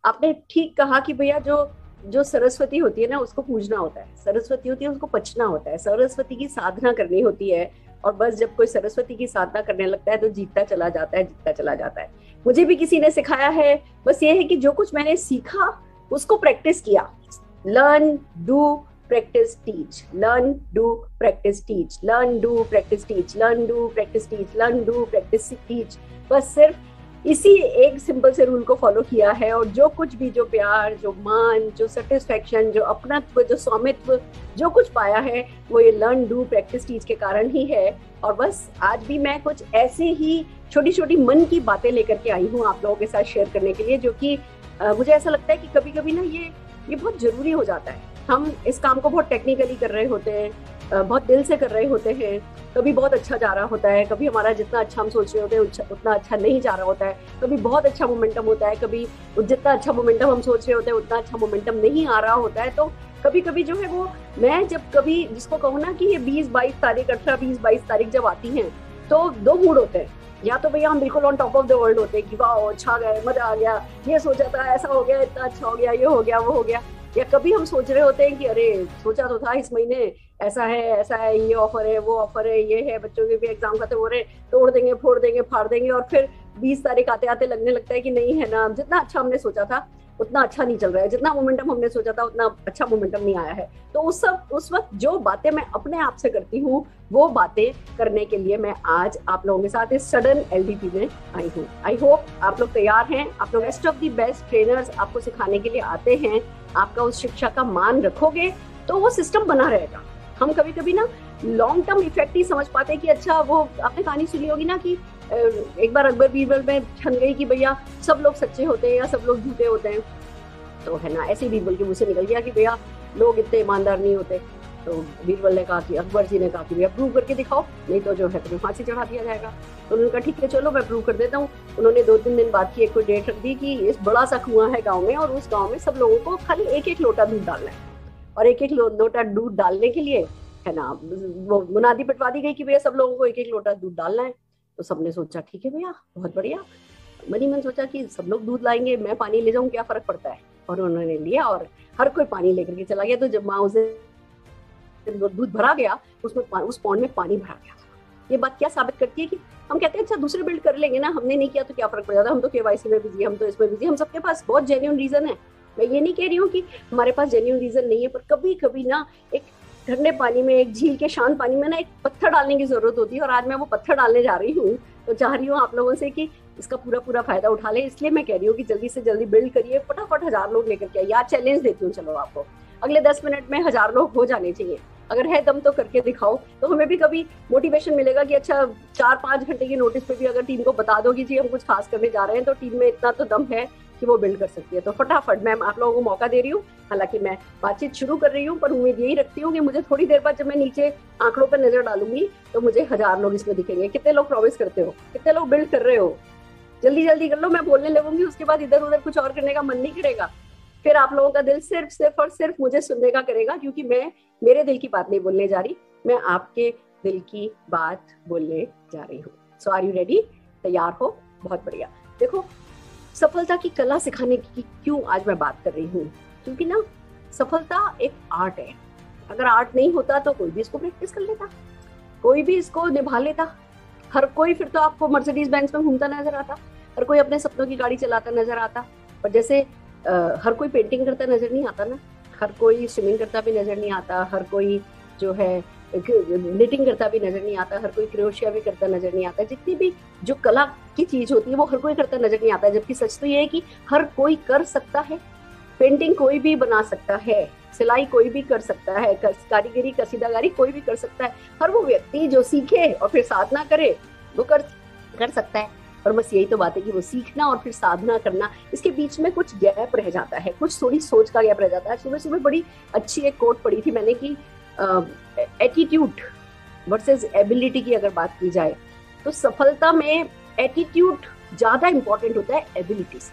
आपने ठीक कहा कि भैया जो जो सरस्वती होती है ना उसको पूजना होता है, सरस्वती होती है उसको पचना होता है, सरस्वती की साधना करनी होती है। और बस जब कोई सरस्वती की साधना करने लगता है तो जीतता चला जाता है, जीतता चला जाता है। मुझे भी किसी ने सिखाया है, बस ये है कि जो कुछ मैंने सीखा उसको प्रैक्टिस किया। Learn, do, practice, teach, learn, do, practice, teach, learn, do, practice, teach, learn, do, practice, teach, learn, do, practice, teach. बस सिर्फ इसी एक सिंपल से रूल को फॉलो किया है। और जो कुछ भी, जो प्यार, जो मान, जो सेटिस्फेक्शन, जो अपनत्व, जो स्वामित्व, जो कुछ पाया है वो ये लर्न, डू, प्रैक्टिस, टीच के कारण ही है। और बस आज भी मैं कुछ ऐसे ही छोटी छोटी मन की बातें लेकर के आई हूँ आप लोगों के साथ शेयर करने के लिए, जो कि मुझे ऐसा लगता है कि कभी कभी ना ये बहुत जरूरी हो जाता है। हम इस काम को बहुत टेक्निकली कर रहे होते हैं, बहुत दिल से कर रहे होते हैं। कभी बहुत अच्छा जा रहा होता है, कभी हमारा जितना अच्छा हम सोच रहे होते हैं उतना अच्छा नहीं जा रहा होता है। कभी बहुत अच्छा मोमेंटम होता है, कभी जितना अच्छा मोमेंटम हम सोच रहे होते हैं उतना अच्छा मोमेंटम नहीं आ रहा होता है। तो कभी कभी जो है वो, मैं जब कभी जिसको कहूँ ना कि ये 20-22 तारीख, 18-20-22 तारीख जब आती है तो दो मूड होते हैं। या तो भैया हम बिल्कुल on top of the world होते हैं कि वाह छा गए, मजा आ गया, ये सोचा था ऐसा हो गया, इतना अच्छा हो गया, ये हो गया, वो हो गया। या कभी हम सोच रहे होते हैं कि अरे सोचा तो था इस महीने ऐसा है, ये ऑफर है, वो ऑफर है, ये है, बच्चों के भी एग्जाम खत्म हो रहे हैं, तोड़ देंगे, फोड़ देंगे, फाड़ देंगे। और फिर 20 तारीख आते आते लगने लगता है कि नहीं है ना, जितना अच्छा हमने सोचा था उतना अच्छा नहीं चल रहा है, जितना मोमेंटम हमने सोचा था उतना अच्छा मोमेंटम नहीं आया है। तो उस वक्त जो बातें मैं अपने आप से करती हूँ वो बातें करने के लिए मैं आज आप लोगों के साथ इस सडन एलडीपी में आई हूँ। आई होप आप लोग तैयार हैं, आप लोग best of the best trainers आपको सिखाने के लिए आते हैं। आपका उस शिक्षा का मान रखोगे तो वो सिस्टम बना रहेगा। हम कभी कभी ना लॉन्ग टर्म इफेक्ट ही समझ पाते कि अच्छा, वो आपने कहानी सुनी होगी ना कि एक बार अकबर बीरबल में छन गई कि भैया सब लोग सच्चे होते हैं या सब लोग झूठे होते हैं। तो है ना, ऐसे बीरबल के मुंह से निकल गया कि भैया लोग इतने ईमानदार नहीं होते। तो बीरबल ने कहा कि, अकबर जी ने कहा कि भैया प्रूव करके दिखाओ, नहीं तो जो है तुम्हें फांसी चढ़ा दिया जाएगा। तो उन्होंने कहा ठीक है चलो मैं प्रूव कर देता हूँ। उन्होंने 2-3 दिन बाद की एक कोई डेट रख दी कि इस बड़ा सा कुआं है गाँव में और उस गाँव में सब लोगों को खाली एक एक लोटा दूध डालना है। और एक एक लोटा दूध डालने के लिए है ना वो मुनादी पिटवा दी गई कि भैया सब लोगों को एक एक लोटा दूध डालना है। तो सबने सोचा ठीक है भैया बहुत बढ़िया। मनी मन सोचा कि सब लोग दूध लाएंगे, मैं पानी ले जाऊं, क्या फर्क पड़ता है। और उन्होंने लिया और हर कोई पानी लेकर के चला गया। तो जब माँ उसे दूध भरा गया उसमें उस पौंड में पानी भरा गया। ये बात क्या साबित करती है कि हम कहते हैं अच्छा दूसरे बिल्ड कर लेंगे ना, हमने नहीं किया तो क्या फर्क पड़ जाता है, हम तो केवाईसी में बिजी, हम तो इसमें बिजी। हम सबके पास बहुत जेन्युइन रीजन है। मैं ये नहीं कह रही हूँ कि हमारे पास जेन्युइन रीजन नहीं है, पर कभी कभी ना एक ठंडे पानी में, एक झील के शांत पानी में ना एक पत्थर डालने की जरूरत होती है। और आज मैं वो पत्थर डालने जा रही हूँ। तो चाह रही हूँ आप लोगों से कि इसका पूरा पूरा फायदा उठा ले। इसलिए मैं कह रही हूँ कि जल्दी से जल्दी बिल्ड करिए, फटाफट 1000 लोग लेकर के आइए। आज चैलेंज देती हूँ, चलो आपको अगले 10 मिनट में 1000 लोग हो जाने चाहिए। अगर है दम तो करके दिखाओ, तो हमें भी कभी मोटिवेशन मिलेगा कि अच्छा 4-5 घंटे की नोटिस पे भी अगर टीम को बता दो कि जी हम कुछ खास करने जा रहे हैं, तो टीम में इतना तो दम है कि वो बिल्ड कर सकती है। तो फटाफट मैं आप लोगों को मौका दे रही हूँ। हालांकि मैं बातचीत शुरू कर रही हूँ, पर उम्मीद यही रखती हूँ कि मुझे थोड़ी देर बाद जब मैं नीचे आंकड़ों पर नजर डालूंगी तो मुझे 1000 लोग इसमें दिखेंगे। कितने लोग प्रॉमिस करते हो, कितने लोग बिल्ड कर रहे हो? जल्दी जल्दी कर लो, मैं बोलने लगूंगी, उसके बाद इधर उधर कुछ और करने का मन नहीं करेगा। फिर आप लोगों का दिल सिर्फ सिर्फ और सिर्फ मुझे सुनने का करेगा, क्योंकि मैं मेरे दिल की बात नहीं बोलने जा रही, मैं आपके दिल की बात बोलने जा रही हूँ। सो आर यू रेडी? तैयार हो? बहुत बढ़िया। देखो, सफलता की कला सिखाने की क्यों आज मैं बात कर रही हूँ, क्योंकि ना सफलता एक आर्ट है। अगर आर्ट नहीं होता तो कोई भी इसको प्रैक्टिस कर लेता, कोई भी इसको निभा लेता। हर कोई फिर तो आपको मर्सिडीज बेंज में घूमता नजर आता, हर कोई अपने सपनों की गाड़ी चलाता नजर आता। और जैसे हर कोई पेंटिंग करता नजर नहीं आता ना, हर कोई स्विमिंग करता भी नजर नहीं आता, हर कोई जो है निटिंग करता भी नजर नहीं आता, हर कोई क्रोशिया भी करता नजर नहीं आता। जितनी भी जो कला की चीज होती है वो हर कोई करता नजर नहीं आता। जबकि सच तो ये है कि हर कोई कर सकता है। पेंटिंग कोई भी बना सकता है, सिलाई कोई भी कर सकता है, कारीगरी कसीदाकारी कोई भी कर सकता है। हर वो व्यक्ति जो सीखे और फिर साधना करे वो कर सकता है। और बस यही तो बात है कि वो सीखना और फिर साधना करना, इसके बीच में कुछ गैप रह जाता है, कुछ थोड़ी सोच का गैप रह जाता है। सुबह सुबह बड़ी अच्छी एक कोट पढ़ी थी मैंने कि एटीट्यूड वर्सेस एबिलिटी की अगर बात की जाए तो सफलता में एटीट्यूड ज्यादा इंपॉर्टेंट होता है एबिलिटी से।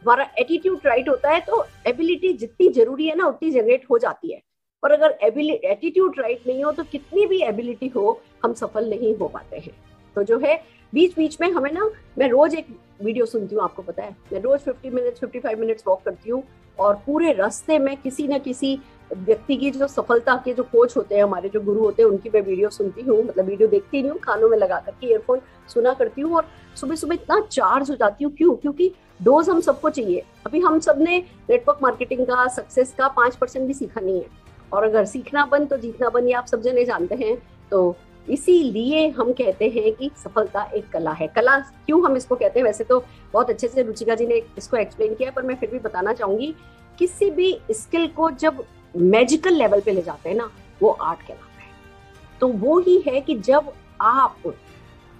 हमारा एटीट्यूड राइट होता है तो एबिलिटी जितनी जरूरी है ना उतनी जनरेट हो जाती है। और अगर एटीट्यूड राइट नहीं हो तो कितनी भी एबिलिटी हो हम सफल नहीं हो पाते हैं। तो जो है बीच बीच में हमें ना, मैं रोज एक वीडियो सुनती हूँ, आपको पता है मैं रोज 50 मिनट्स 55 मिनट्स वॉक करती हूँ, और पूरे रास्ते में किसी न किसी व्यक्ति की, जो सफलता के जो कोच होते हैं, हमारे जो गुरु होते हैं, उनकी मैं वीडियो सुनती हूँ। मतलब वीडियो देखती नहीं हूँ, कानों में लगा करके ईयरफोन सुना करती हूँ, और सुबह सुबह इतना चार्ज हो जाती हूँ। क्यों? क्योंकि डोज हम सबको चाहिए। अभी हम सब ने नेटवर्क मार्केटिंग का, सक्सेस का 5% भी सीखा नहीं है, और अगर सीखना बंद तो जीतना बंद, ये आप सब जने जानते हैं। तो इसीलिए हम कहते हैं कि सफलता एक कला है। कला क्यों हम इसको कहते हैं? वैसे तो बहुत अच्छे से रुचिका जी ने इसको एक्सप्लेन किया है, पर मैं फिर भी बताना चाहूंगी, किसी भी स्किल को जब मैजिकल लेवल पे ले जाते हैं ना, वो आर्ट कहलाता है। तो वो ही है कि जब आप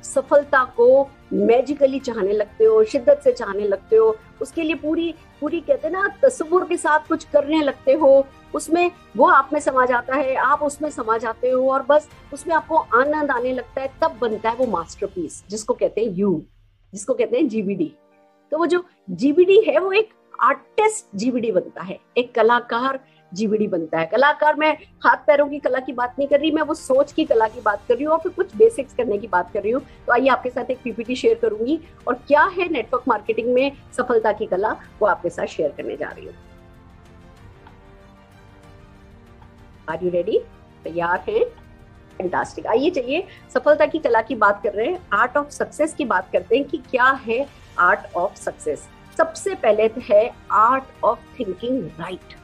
सफलता को मैजिकली चाहने लगते हो, शिद्दत से चाहने लगते हो, उसके लिए पूरी पूरी कहते हैं ना, तसव्वुर के साथ कुछ करने लगते हो, उसमें वो आप में समा जाता है, आप उसमें समा जाते हो, और बस उसमें आपको आनंद आने लगता है, तब बनता है वो मास्टरपीस, जिसको कहते हैं यू, जिसको कहते हैं जीबीडी। तो वो जो जीबीडी है, वो एक आर्टिस्ट जीबीडी बनता है, एक कलाकार जीबीडी बनता है। कलाकार, मैं हाथ पैरों की कला की बात नहीं कर रही, मैं वो सोच की कला की बात कर रही हूँ, और फिर कुछ बेसिक्स करने की बात कर रही हूँ। तो आइए आपके साथ एक पीपीटी शेयर करूंगी, और क्या है नेटवर्क मार्केटिंग में सफलता की कला, वो आपके साथ शेयर करने जा रही हूँ। Are you ready? तैयार हैं? फैंटास्टिक। आइए चलिए, सफलता की कला की बात कर रहे हैं, आर्ट ऑफ सक्सेस की बात करते हैं कि क्या है आर्ट ऑफ सक्सेस। सबसे पहले तो है art of thinking right.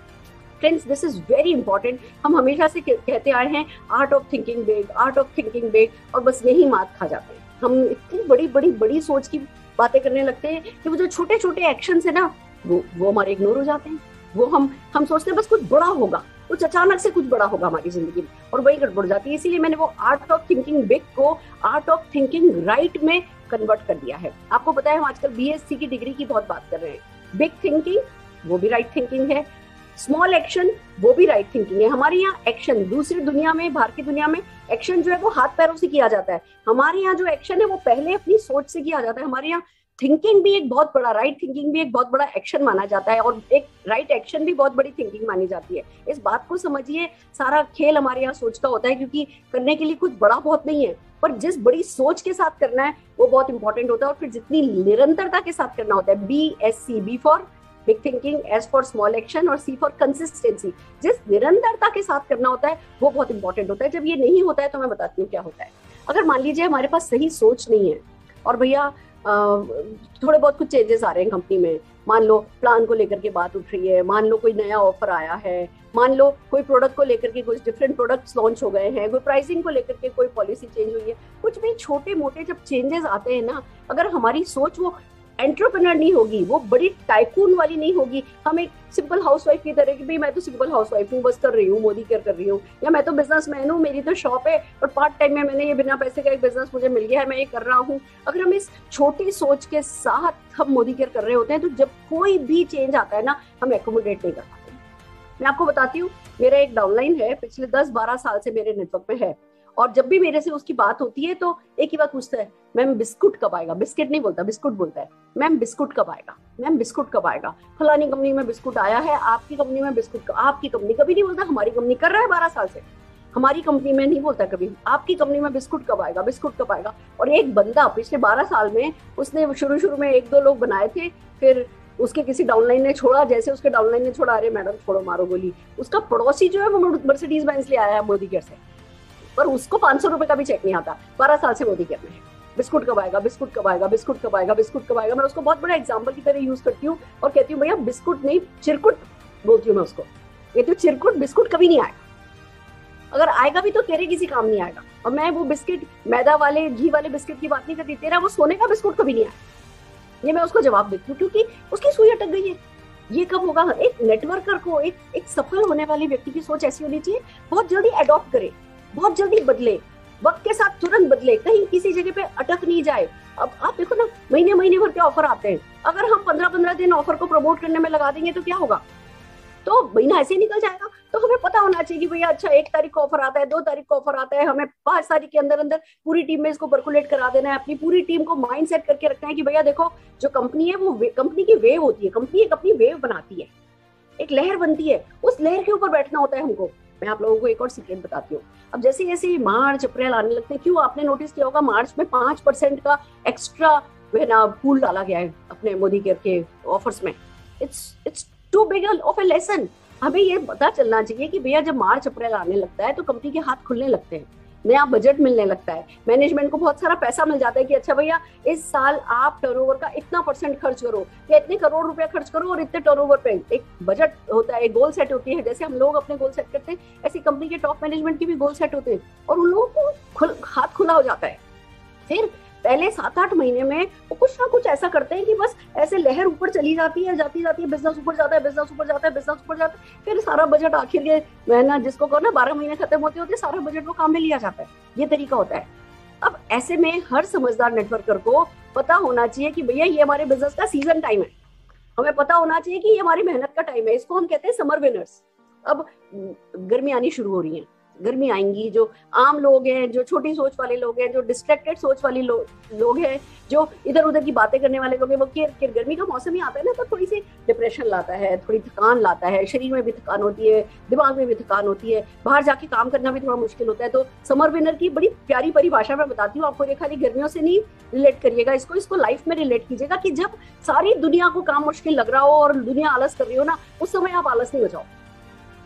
Friends, this is very important. हम हमेशा से कहते आए हैं art of thinking big, art of thinking big, और बस यही मात खा जाते हैं। हम इतनी बड़ी बड़ी बड़ी सोच की बातें करने लगते हैं कि वो जो छोटे छोटे एक्शन है ना, वो हमारे इग्नोर हो जाते हैं। वो हम सोचते हैं बस कुछ बड़ा होगा, कुछ अचानक से कुछ बड़ा होगा हमारी जिंदगी में, और वही गड़बड़ जाती है। इसीलिए मैंने वो आर्ट ऑफ थिंकिंग बिग को आर्ट ऑफ थिंकिंग राइट में कन्वर्ट कर दिया है। आपको पता है, हम आजकल बीएससी की डिग्री की बहुत बात कर रहे हैं। बिग थिंकिंग, वो भी राइट थिंकिंग है। स्मॉल एक्शन, वो भी राइट थिंकिंग है। हमारे यहाँ एक्शन, दूसरी दुनिया में, बाहर की दुनिया में एक्शन जो है वो हाथ पैरों से किया जाता है। हमारे यहाँ जो एक्शन है वो पहले अपनी सोच से किया जाता है। हमारे यहाँ थिंकिंग भी एक बहुत बड़ा, राइट थिंकिंग भी एक बहुत बड़ा एक्शन माना जाता है, और एक राइट एक्शन भी बहुत बड़ी थिंकिंग मानी जाती है। इस बात को समझिए, सारा खेल हमारे यहाँ सोच का होता है, क्योंकि करने के लिए कुछ बड़ा बहुत नहीं है, पर जिस बड़ी सोच के साथ करना है वो बहुत इंपॉर्टेंट होता है, और फिर जितनी निरंतरता के साथ करना होता है। BSC, B for big thinking, S for small action, और C फॉर कंसिस्टेंसी। जिस निरंतरता के साथ करना होता है वो बहुत इंपॉर्टेंट होता है। जब ये नहीं होता है तो मैं बताती हूँ क्या होता है। अगर मान लीजिए हमारे पास सही सोच नहीं है, और भैया थोड़े बहुत कुछ चेंजेस आ रहे हैं कंपनी में, मान लो प्लान को लेकर के बात उठ रही है, मान लो कोई नया ऑफर आया है, मान लो कोई प्रोडक्ट को लेकर के कुछ डिफरेंट प्रोडक्ट्स लॉन्च हो गए हैं, कोई प्राइसिंग को लेकर के कोई पॉलिसी चेंज हुई है, कुछ भी छोटे मोटे जब चेंजेस आते हैं ना, अगर हमारी सोच वो एंटरप्रेन्योर नहीं होगी, वो बड़ी टाइकून वाली नहीं होगी, हम एक सिंपल हाउसवाइफ की तरह कि भाई मैं तो सिंपल हाउसवाइफ हूँ, बस कर रही हूँ, मोदी केयर कर रही हूँ, या मैं तो बिजनेसमैन हूँ, मेरी तो शॉप है और पार्ट टाइम में मैंने ये बिना पैसे का एक बिजनेस मुझे मिल गया है, मैं ये कर रहा हूँ। अगर हम इस छोटी सोच के साथ हम मोदी केयर कर रहे होते हैं, तो जब कोई भी चेंज आता है ना, हम एकोमोडेट नहीं कर पाते। मैं आपको बताती हूँ, मेरा एक डाउनलाइन है, पिछले 10-12 साल से मेरे नेटवर्क में है, और जब भी मेरे से उसकी बात होती है तो एक ही बात पूछता है, मैम बिस्कुट कब आएगा। बिस्किट नहीं बोलता, बिस्कुट बोलता है। मैम बिस्कुट कब आएगा, मैम बिस्कुट कब आएगा। फलानी कंपनी में बिस्कुट आया है, आपकी कंपनी में बिस्कुट, आपकी कंपनी कभी नहीं बोलता, हमारी कंपनी कर रहा है 12 साल से, हमारी कंपनी में नहीं बोलता कभी, आपकी कंपनी में बिस्कुट कब आएगा, बिस्कुट कब आएगा। और एक बंदा पिछले 12 साल में, उसने शुरू में 1-2 लोग बनाए थे, फिर उसके किसी डाउनलाइन ने छोड़ा, जैसे उसके डाउनलाइन ने छोड़ा, अरे मैडम छोड़ो मारो गोली, उसका पड़ोसी जो है वो मर्सिडीज बेंज ले आया है मोदी केयर से, पर उसको 500 रुपए का भी चेक नहीं आता। 12 साल से मोदी केयर में है। बिस्कुट कब आएगा, बिस्कुट कब आएगा, बिस्कुट कब आएगा, बिस्कुट कब आएगा। मैं उसको बहुत बड़ा एग्जांपल की तरह यूज करती हूँ और कहती हूँ भैया बिस्कुट नहीं चिरकुट बोलती हूँ मैं उसको, ये तो चिरकुट बिस्कुट कभी नहीं आएगा, अगर आएगा भी तो तेरे किसी काम नहीं आएगा। और मैं वो बिस्किट मैदा वाले, घी वाले बिस्किट की बात नहीं करती, तेरा वो सोने का बिस्कुट कभी नहीं आएगा, ये मैं उसको जवाब देती हूँ, क्योंकि उसकी सुई अटक गई है। ये कब होगा? एक नेटवर्कर को, एक सफल होने वाले व्यक्ति की सोच ऐसी होनी चाहिए, बहुत जल्दी अडॉप्ट करे, बहुत जल्दी बदले, वक्त के साथ तुरंत बदले, कहीं किसी जगह पे अटक नहीं जाए। अब आप देखो ना, महीने भर के ऑफर आते हैं, अगर हम 15-15 दिन ऑफर को प्रमोट करने में लगा देंगे तो क्या होगा? तो महीना ऐसे ही निकल जाएगा। तो हमें पता होना चाहिए कि भैया अच्छा 1 तारीख को ऑफर आता है, 2 तारीख को ऑफर आता है, हमें 5 तारीख के अंदर अंदर पूरी टीम में इसको परकुलेट करा देना है, अपनी पूरी टीम को माइंड सेट करके रखना है कि भैया देखो, जो कंपनी है वो कंपनी की वेव होती है, कंपनी एक अपनी वेव बनाती है, एक लहर बनती है, उस लहर के ऊपर बैठना होता है हमको। मैं आप लोगों को एक और सीक्रेट बताती हूँ। अब जैसे जैसे मार्च अप्रैल आने लगते हैं, क्यों आपने नोटिस किया होगा मार्च में 5% का एक्स्ट्रा वह ना पूल डाला गया है अपने मोदी केयर के ऑफर्स में। It's too big of a lesson. हमें ये पता चलना चाहिए कि भैया जब मार्च अप्रैल आने लगता है तो कंपनी के हाथ खुलने लगते हैं, नया बजट मिलने लगता है, मैनेजमेंट को बहुत सारा पैसा मिल जाता है कि अच्छा भैया इस साल आप टर्नओवर का इतना % खर्च करो या इतने करोड़ रुपया खर्च करो और इतने टर्नओवर पे। एक बजट होता है, एक गोल सेट होती है। जैसे हम लोग अपने गोल सेट करते हैं ऐसी कंपनी के टॉप मैनेजमेंट की भी गोल सेट होते हैं और उन लोगों को हाथ खुला हो जाता है। फिर पहले 7-8 महीने में वो कुछ ना कुछ ऐसा करते हैं कि बस ऐसे लहर ऊपर चली जाती है, जाती जाती है, बिजनेस ऊपर जाता है, बिजनेस ऊपर जाता है, बिजनेस ऊपर जाता है, फिर सारा बजट आखिर के महीना जिसको कहो ना 12 महीने खत्म होते होते सारा बजट वो काम में लिया जाता है। ये तरीका होता है। अब ऐसे में हर समझदार नेटवर्कर को पता होना चाहिए कि भैया ये हमारे बिजनेस का सीजन टाइम है, हमें पता होना चाहिए कि ये हमारी मेहनत का टाइम है। इसको हम कहते हैं समर विनर्स। अब गर्मी आनी शुरू हो रही है, गर्मी आएंगी, जो आम लोग हैं, जो छोटी सोच वाले लोग हैं, जो डिस्ट्रैक्टेड सोच वाले लोग हैं, जो इधर उधर की बातें करने वाले लोग हैं, वो गर्मी का मौसम ही आता है ना तो थोड़ी सी डिप्रेशन लाता है, थोड़ी थकान लाता है, शरीर में भी थकान होती है, दिमाग में भी थकान होती है, बाहर जाके काम करना भी थोड़ा मुश्किल होता है। तो समर विनर की बड़ी प्यारी परिभाषा मैं बताती हूँ आपको। ये खाली गर्मियों से नहीं रिलेट करिएगा, इसको लाइफ में रिलेट कीजिएगा कि जब सारी दुनिया को काम मुश्किल लग रहा हो और दुनिया आलस कर रही हो ना, उस समय आप आलस नहीं बचाओ।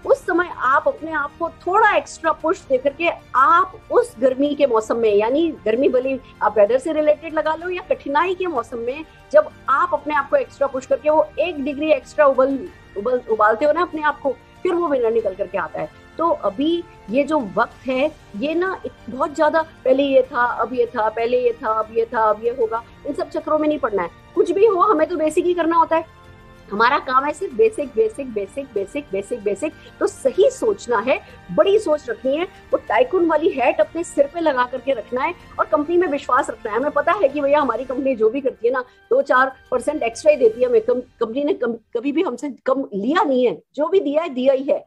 उस समय आप अपने आप को थोड़ा एक्स्ट्रा पुश देकर के आप उस गर्मी के मौसम में, यानी गर्मी भले आप वेदर से रिलेटेड लगा लो या कठिनाई के मौसम में, जब आप अपने आप को एक्स्ट्रा पुश करके वो 1 डिग्री एक्स्ट्रा उबालते हो ना अपने आप को, फिर वो विनर निकल करके आता है। तो अभी ये जो वक्त है ये ना बहुत ज्यादा पहले ये था, अब ये था, पहले ये था, अब ये था, अब ये होगा, इन सब चक्रों में नहीं पड़ना है। कुछ भी हो हमें तो बेसिक ही करना होता है। हमारा काम है सिर्फ basic basic basic basic basic basic. तो सही सोचना है, बड़ी सोच रखनी है, वो टाइकून वाली हैट अपने सिर पे लगा करके रखना है और कंपनी में विश्वास रखना है। हमें पता है कि भैया हमारी कंपनी जो भी करती है ना 2-4% एक्स्ट्रा ही देती है हमें। कंपनी ने कभी भी हमसे कम लिया नहीं है, जो भी दिया है दिया ही है।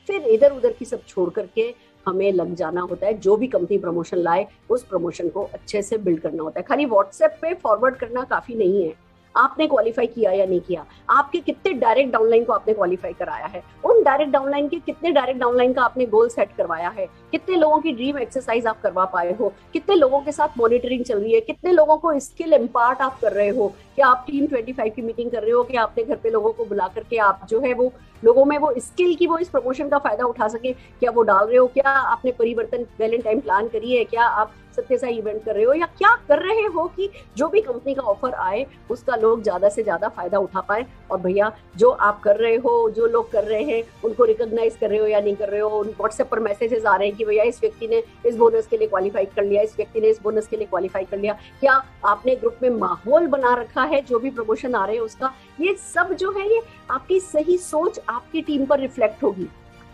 फिर इधर उधर की सब छोड़ करके हमें लग जाना होता है। जो भी कंपनी प्रमोशन लाए उस प्रमोशन को अच्छे से बिल्ड करना होता है। खाली व्हाट्सएप पे फॉरवर्ड करना काफी नहीं है। आपने क्वालिफाई किया या नहीं किया, आपके कितने डायरेक्ट डाउनलाइन को आपने क्वालिफाई कराया है, उन डायरेक्ट डाउनलाइन के कितने डायरेक्ट डाउनलाइन का आपने गोल सेट करवाया है, कितने लोगों की ड्रीम एक्सरसाइज आप करवा पाए हो, कितने लोगों के साथ मॉनिटरिंग चल रही है, कितने लोगों को स्किल इम्पार्ट आप कर रहे हो, क्या आप टीम 25 की मीटिंग कर रहे हो, क्या आपने घर पे लोगों को बुला करके आप जो है वो लोगों में वो स्किल की वो इस प्रमोशन का फायदा उठा सके, क्या वो डाल रहे हो, क्या आपने परिवर्तन वैलेंटाइन प्लान करी है, क्या आप सत्य इवेंट कर रहे हो, या क्या कर रहे हो कि जो भी कंपनी का ऑफर आए उसका लोग ज्यादा से ज्यादा फायदा उठा पाए। और भैया जो आप कर रहे हो, जो लोग कर रहे हैं उनको रिकॉग्नाइज कर रहे हो या नहीं कर रहे हो। व्हाट्सएप पर मैसेजेस आ रहे हैं कि भैया इस व्यक्ति ने इस बोनस के लिए क्वालिफाई कर लिया, इस व्यक्ति ने इस बोनस के लिए क्वालिफाई कर लिया। क्या आपने ग्रुप में माहौल बना रखा है जो भी प्रमोशन आ रहे हैं उसका? ये सब जो है ये आपकी सही सोच आपकी टीम पर रिफ्लेक्ट होगी।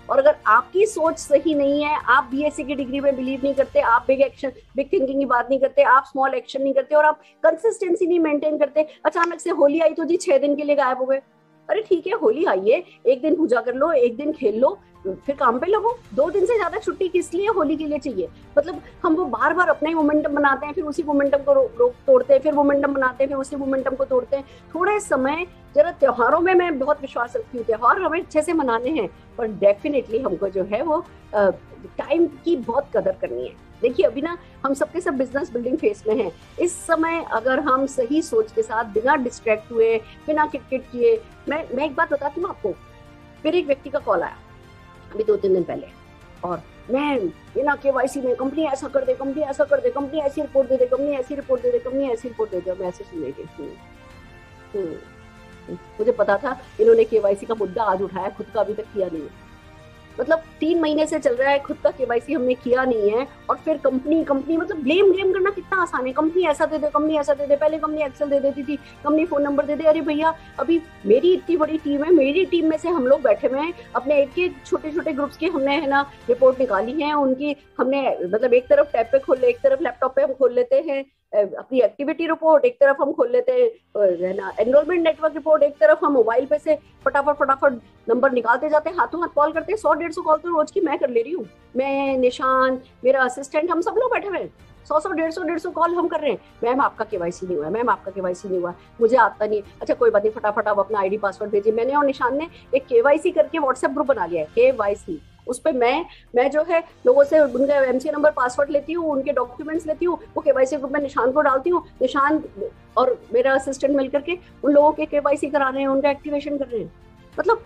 और अगर आपकी सोच सही नहीं है, आप बीएससी की डिग्री में बिलीव नहीं करते, आप बिग थिंकिंग की बात नहीं करते, आप स्मॉल एक्शन नहीं करते और आप कंसिस्टेंसी नहीं मेंटेन करते, अचानक से होली आई तो जी 6 दिन के लिए गायब हो गए। अरे ठीक है, होली आई है, एक दिन पूजा कर लो, एक दिन खेल लो, फिर काम पे लगो। 2 दिन से ज्यादा छुट्टी किस लिए होली के लिए चाहिए? मतलब हम वो बार बार अपना ही मोमेंटम बनाते हैं, फिर उसी मोमेंटम को तोड़ते हैं, फिर मोमेंटम बनाते हैं, फिर उसी मोमेंटम को तोड़ते हैं। थोड़े समय जरा त्योहारों में मैं बहुत विश्वास रखती हूँ, त्योहार हमें अच्छे से मनाने हैं, पर डेफिनेटली हमको जो है वो टाइम की बहुत कदर करनी है। देखिए अभी ना हम सबके सब बिजनेस बिल्डिंग फेस में हैं। इस समय अगर हम सही सोच के साथ बिना डिस्ट्रैक्ट हुए, बिना किटकिट किए, मैं एक बात बताती हूँ आपको। फिर एक व्यक्ति का कॉल आया अभी 2-3 दिन पहले, और मैम ये ना केवाईसी में कंपनी ऐसा कर दे, कंपनी ऐसा कर दे, कंपनी ऐसी रिपोर्ट दे दे, कंपनी ऐसी रिपोर्ट दे दे, कंपनी ऐसी रिपोर्ट दे दे। मैं ऐसे सुन रही थी। मुझे पता था इन्होंने केवाईसी का मुद्दा आज उठाया, खुद का अभी तक किया नहीं है। मतलब 3 महीने से चल रहा है, खुद का केवाईसी हमने किया नहीं है, और फिर कंपनी मतलब ब्लेम करना कितना आसान है। कंपनी ऐसा दे दे, कंपनी ऐसा दे दे, पहले कंपनी एक्सेल दे देती थी, कंपनी फोन नंबर दे दे। अरे भैया अभी मेरी इतनी बड़ी टीम है, मेरी टीम में से हम लोग बैठे हुए हैं, अपने एक छोटे छोटे ग्रुप्स की हमने है ना रिपोर्ट निकाली है उनकी। हमने मतलब एक तरफ टैब पे खोल ले, एक तरफ लैपटॉप पे हम खोल लेते हैं अपनी एक्टिविटी रिपोर्ट, एक तरफ हम खोल लेते हैं ना एनरोलमेंट नेटवर्क रिपोर्ट, एक तरफ हम मोबाइल पे से फटाफट नंबर निकालते जाते हैं, हाथों हाथ कॉल करते हैं। 100-150 कॉल तो रोज की मैं कर ले रही हूँ, मैं, निशान, मेरा असिस्टेंट, हम सब लोग बैठे हुए हैं। 100-150 कॉल हम कर रहे हैं। मैम आपका केवाईसी नहीं हुआ, मैम आपका केवाईसी नहीं हुआ, मुझे आता नहीं। अच्छा कोई बात नहीं, फटाफट आप अपना आईडी पासवर्ड भेजिए। मैंने और निशान ने एक केवाईसी करके व्हाट्सएप ग्रुप बना लिया है, केवाईसी उस पर मैं जो है लोगों से उनका एमसी नंबर पासवर्ड लेती हूँ, उनके डॉक्यूमेंट्स लेती हूँ, वो केवाईसी ग्रुप में निशांत को डालती हूँ, निशांत और मेरा असिस्टेंट मिलकर के उन लोगों के केवाईसी करा रहे हैं, उनका एक्टिवेशन कर रहे हैं। मतलब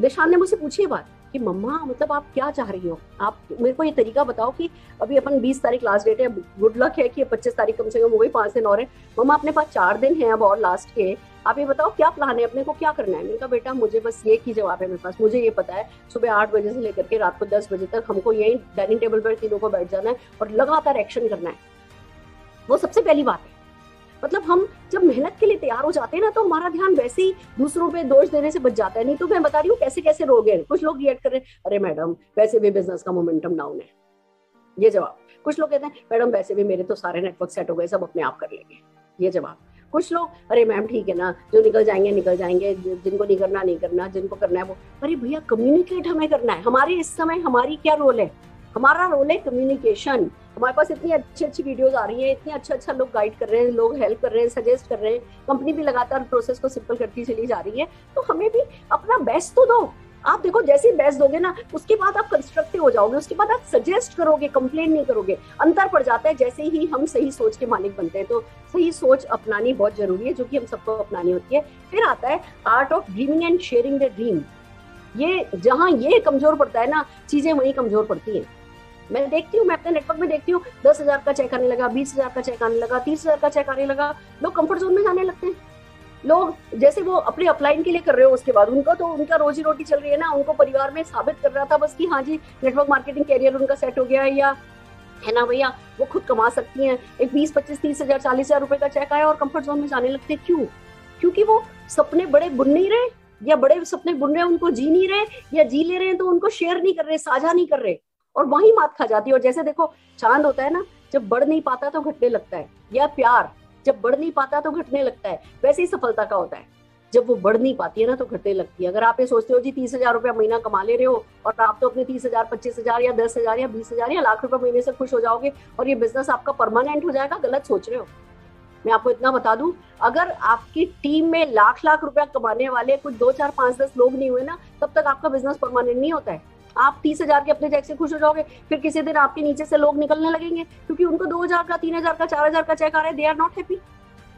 निशांत ने मुझसे पूछी है बात कि मम्मा मतलब आप क्या चाह रही हो, आप मेरे को ये तरीका बताओ कि अभी अपन 20 तारीख लास्ट डेट है, गुड लक है कि 25 तारीख कम से कम हो गई, 5 दिन और है, मम्मा अपने पास 4 दिन है अब और लास्ट के, आप ये बताओ क्या प्लान है, अपने को क्या करना है। मैंने कहा बेटा मुझे बस ये की जवाब है मेरे पास, मुझे ये पता है सुबह 8 बजे से लेकर के रात को 10 बजे तक हमको यही डाइनिंग टेबल पर तीनों को बैठ जाना है और लगातार एक्शन करना है। वो सबसे पहली बात है। मतलब हम जब मेहनत के लिए तैयार हो जाते हैं ना तो हमारा ध्यान वैसे ही दूसरों पे दोष देने से बच जाता है। नहीं तो मैं बता रही हूँ कैसे कैसे रोग हैं। कुछ लोग रिएक्ट कर रहे हैं, अरे मैडम वैसे भी बिजनेस का मोमेंटम डाउन है, ये जवाब। कुछ लोग कहते हैं मैडम वैसे भी मेरे तो सारे नेटवर्क सेट हो गए, सब अपने आप कर लेंगे, ये जवाब। कुछ लोग अरे मैम ठीक है ना, जो निकल जाएंगे, जिनको नहीं करना नहीं करना, जिनको करना है वो। अरे भैया कम्युनिकेट हमें करना है। हमारे इस समय हमारी क्या रोल है? हमारा रोल है कम्युनिकेशन। हमारे पास इतनी अच्छी अच्छी वीडियोस आ रही हैं, इतने अच्छा लोग गाइड कर रहे हैं, लोग हेल्प कर रहे हैं, सजेस्ट कर रहे हैं, कंपनी भी लगातार प्रोसेस को सिंपल करती चली जा रही है। तो हमें भी अपना बेस्ट तो दो। आप देखो जैसे ही बेस्ट दोगे ना उसके बाद आप कंस्ट्रक्टिव हो जाओगे, उसके बाद आप सजेस्ट करोगे, कंप्लेन नहीं करोगे। अंतर पड़ जाता है जैसे ही हम सही सोच के मालिक बनते हैं। तो सही सोच अपनानी बहुत जरूरी है, जो कि हम सबको अपनानी होती है। फिर आता है art of dreaming and sharing the dream. ये जहां ये कमजोर पड़ता है ना, चीजें वहीं कमजोर पड़ती हैं। मैं देखती हूँ, मैं अपने नेटवर्क में देखती हूँ 10,000 का चेक आने लगा, 20,000 का चेक आने लगा, 30,000 का चेक आने लगा, लोग कंफर्ट जोन में जाने लगते हैं। लोग जैसे वो अपने अपलाइन के लिए कर रहे हो, उसके बाद उनका रोजी रोटी चल रही है ना, उनको परिवार में साबित कर रहा था बस कि हाँ जी नेटवर्क मार्केटिंग कैरियर उनका सेट हो गया है, या है ना भैया वो खुद कमा सकती हैं। एक 20, 25, 30,000, 40,000 रुपए का चेक आया और कंफर्ट जोन में जाने लगते। क्यों? क्योंकि वो सपने बड़े बुन नहीं रहे, या बड़े सपने बुन रहे उनको जी नहीं रहे, या जी ले रहे हैं तो उनको शेयर नहीं कर रहे, साझा नहीं कर रहे, और वही मात खा जाती है। और जैसे देखो चांद होता है ना, जब बढ़ नहीं पाता तो घटने लगता है, या प्यार जब बढ़ नहीं पाता तो घटने लगता है, वैसे ही सफलता का होता है, जब वो बढ़ नहीं पाती है ना तो घटने लगती है। अगर आप ये सोचते हो जी 30,000 रुपया महीना कमा ले रहे हो और आप तो अपने 30,000, 25,000 या 10,000 या 20,000 या लाख रुपए महीने से खुश हो जाओगे और ये बिजनेस आपका परमानेंट हो जाएगा, गलत सोच रहे हो। मैं आपको इतना बता दूं, अगर आपकी टीम में लाख लाख रुपया कमाने वाले कुछ 2, 4, 5, 10 लोग नहीं हुए ना, तब तक आपका बिजनेस परमानेंट नहीं होता है। आप 30,000 के अपने चेक से खुश हो जाओगे, फिर किसी दिन आपके नीचे से लोग निकलने लगेंगे क्योंकि उनको 2,000 का, 3,000 का, 4,000 का चेक आ रहा है, दे आर नॉट हैप्पी।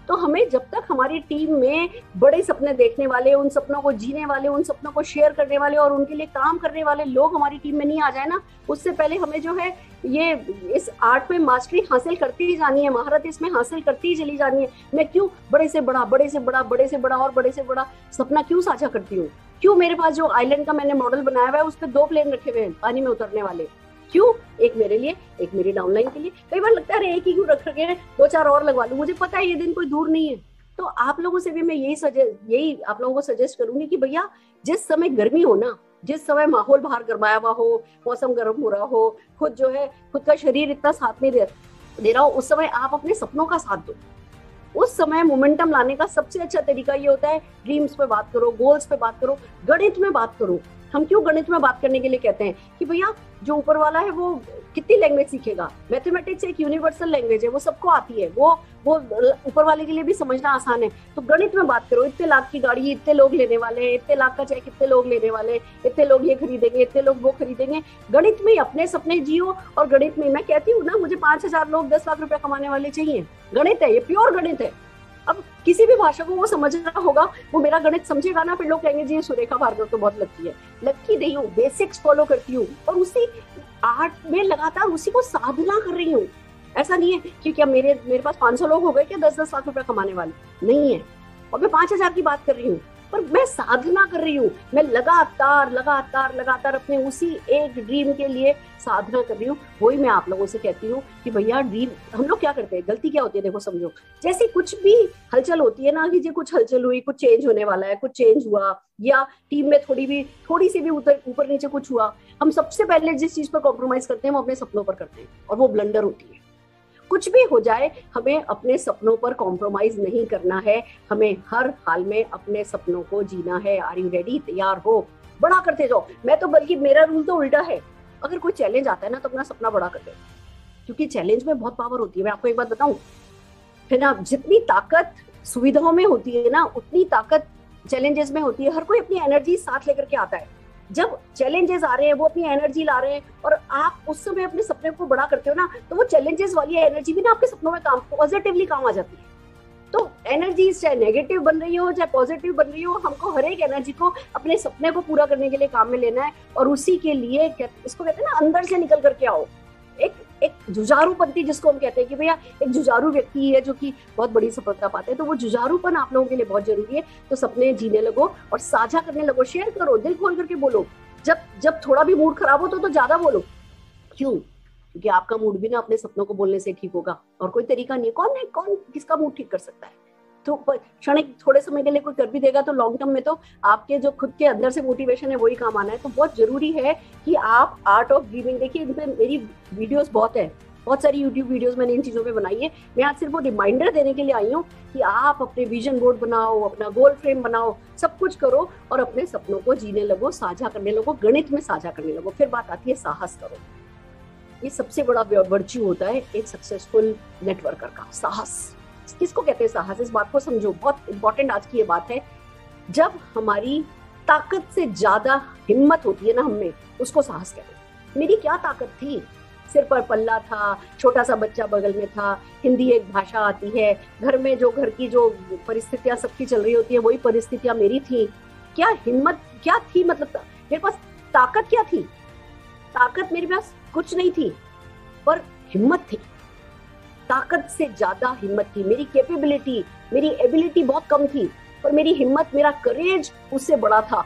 तो हमें जब तक हमारी टीम में बड़े सपने देखने वाले, उन सपनों को जीने वाले, उन सपनों को शेयर करने वाले और उनके लिए काम करने वाले लोग हमारी टीम में नहीं आ जाए ना, उससे पहले हमें जो है ये इस आर्ट में मास्टरी हासिल करती ही जानी है, महारत इसमें हासिल करती ही चली जानी है। मैं क्यों बड़े से बड़ा, बड़े से बड़ा, बड़े से बड़ा और बड़े से बड़ा सपना क्यों साझा करती हूँ? क्यों मेरे पास जो आइलैंड का मैंने मॉडल बनाया हुआ है उस पर 2 प्लेन रखे हुए हैं पानी में उतरने वाले? क्यों? एक मेरे लिए, एक मेरी डाउनलाइन के लिए। कई बार लगता है एक ही क्यों रख रखे हैं, 2, 4 और लगवा लूं, मुझे पता है ये दिन कोई दूर नहीं है। तो आप लोगों से भी मैं यही आप लोगों को सजेस्ट करूंगी कि भैया जिस समय गर्मी हो ना, जिस समय माहौल बाहर गरमाया हुआ हो, मौसम गर्म हो रहा हो, खुद जो है खुद का शरीर इतना साथ नहीं दे रहा हो, उस समय आप अपने सपनों का साथ दो। उस समय मोमेंटम लाने का सबसे अच्छा तरीका ये होता है, ड्रीम्स पे बात करो, गोल्स पे बात करो, गणित में बात करो। हम क्यों गणित में बात करने के लिए कहते हैं कि भैया जो ऊपर वाला है वो कितनी लैंग्वेज सीखेगा? मैथमेटिक्स एक यूनिवर्सल लैंग्वेज है, वो सबको आती है, वो ऊपर वाले के लिए भी समझना आसान है। तो गणित में बात करो, इतने लाख की गाड़ी इतने लोग लेने वाले हैं, इतने लाख का चेक इतने लोग लेने वाले हैं, इतने लोग ये खरीदेंगे, इतने लोग वो खरीदेंगे। गणित में अपने सपने जियो। और गणित में मैं कहती हूँ ना, मुझे 5,000 लोग 10 लाख रुपया कमाने वाले चाहिए। गणित है ये, प्योर गणित है। अब किसी भी भाषा को वो समझना होगा, वो मेरा गणित समझेगा ना, फिर लोग कहेंगे जी सुरेखा भार्गव तो बहुत लकी है। लकी नहीं हूँ, बेसिक्स फॉलो करती हूँ और उसी आर्ट में लगातार उसी को साधना कर रही हूँ। ऐसा नहीं है कि क्या मेरे पास 500 लोग हो गए क्या 10-10 लाख रुपया कमाने वाले? नहीं है। और मैं 5,000 की बात कर रही हूँ, पर मैं साधना कर रही हूँ। मैं लगातार अपने उसी एक ड्रीम के लिए साधना कर रही हूँ। वही मैं आप लोगों से कहती हूँ कि भैया ड्रीम, हम लोग क्या करते हैं, गलती क्या होती है, देखो समझो, जैसे कुछ भी हलचल होती है ना, कि जी कुछ हलचल हुई, कुछ चेंज होने वाला है, कुछ चेंज हुआ, या टीम में थोड़ी सी भी ऊपर नीचे कुछ हुआ, हम सबसे पहले जिस चीज पर कॉम्प्रोमाइज करते हैं वो अपने सपनों पर करते हैं, और वो ब्लंडर होती है। कुछ भी हो जाए, हमें अपने सपनों पर कॉम्प्रोमाइज नहीं करना है। हमें हर हाल में अपने सपनों को जीना है। Are you ready? तैयार हो? बड़ा करते जाओ। मैं तो बल्कि मेरा रूल तो उल्टा है, अगर कोई चैलेंज आता है ना तो अपना सपना बड़ा कर दो, क्योंकि चैलेंज में बहुत पावर होती है। मैं आपको एक बात बताऊं, है ना, जितनी ताकत सुविधाओं में होती है ना, उतनी ताकत चैलेंजेस में होती है। हर कोई अपनी एनर्जी साथ लेकर के आता है, जब चैलेंजेस आ रहे हैं वो अपनी एनर्जी ला रहे हैं और आप उस समय अपने सपने को बड़ा करते हो ना, तो वो चैलेंजेस वाली एनर्जी भी ना आपके सपनों में काम पॉजिटिवली काम आ जाती है। तो एनर्जी चाहे नेगेटिव बन रही हो चाहे पॉजिटिव बन रही हो, हमको हर एक एनर्जी को अपने सपने को पूरा करने के लिए काम में लेना है। और उसी के लिए इसको कहते हैं ना, अंदर से निकल करके आओ। एक एक जुझारूपंती जिसको हम कहते हैं कि भैया एक जुझारू व्यक्ति है जो कि बहुत बड़ी सफलता पाते हैं, तो वो जुझारूपन आप लोगों के लिए बहुत जरूरी है। तो सपने जीने लगो और साझा करने लगो, शेयर करो, दिल खोल करके बोलो। जब जब थोड़ा भी मूड खराब हो तो ज्यादा बोलो। क्यों? क्योंकि आपका मूड भी ना अपने सपनों को बोलने से ठीक होगा, और कोई तरीका नहीं है। कौन किसका मूड ठीक कर सकता है? तो क्षणिक थोड़े समय के लिए कोई कर भी देगा, तो लॉन्ग टर्म में तो आपके जो खुद के अंदर से मोटिवेशन है वही काम आना है। तो बहुत जरूरी है कि आप आर्ट ऑफ ड्रीमिंग देखिए। इन पे मेरी वीडियोस बहुत है, बहुत सारी यूट्यूब वीडियोस मैंने इन चीजों पे बनाई है। मैं आज सिर्फ वो रिमाइंडर देने के लिए आई हूँ कि आप अपने विजन बोर्ड बनाओ, अपना गोल फ्रेम बनाओ, सब कुछ करो और अपने सपनों को जीने लगो, साझा करने लगो, गणित में साझा करने लगो। फिर बात आती है साहस करो। ये सबसे बड़ा वर्च्यू होता है एक सक्सेसफुल नेटवर्कर का, साहस। किसको कहते हैं साहस? इस बात को समझो, बहुत इंपॉर्टेंट आज की ये बात है। जब हमारी ताकत से ज्यादा हिम्मत होती है ना हमें, उसको साहस कहते हैं। मेरी क्या ताकत थी? सिर पर पल्ला था, छोटा सा बच्चा बगल में था, हिंदी एक भाषा आती है, घर में जो घर की जो परिस्थितियां सबकी चल रही होती है वही परिस्थितियां मेरी थी। क्या हिम्मत क्या थी? मतलब मेरे पास ताकत क्या थी? ताकत मेरे पास कुछ नहीं थी, पर हिम्मत थी। ताकत से ज्यादा हिम्मत थी। मेरी कैपेबिलिटी, मेरी एबिलिटी बहुत कम थी, पर मेरी हिम्मत, मेरा करेज उससे बड़ा था।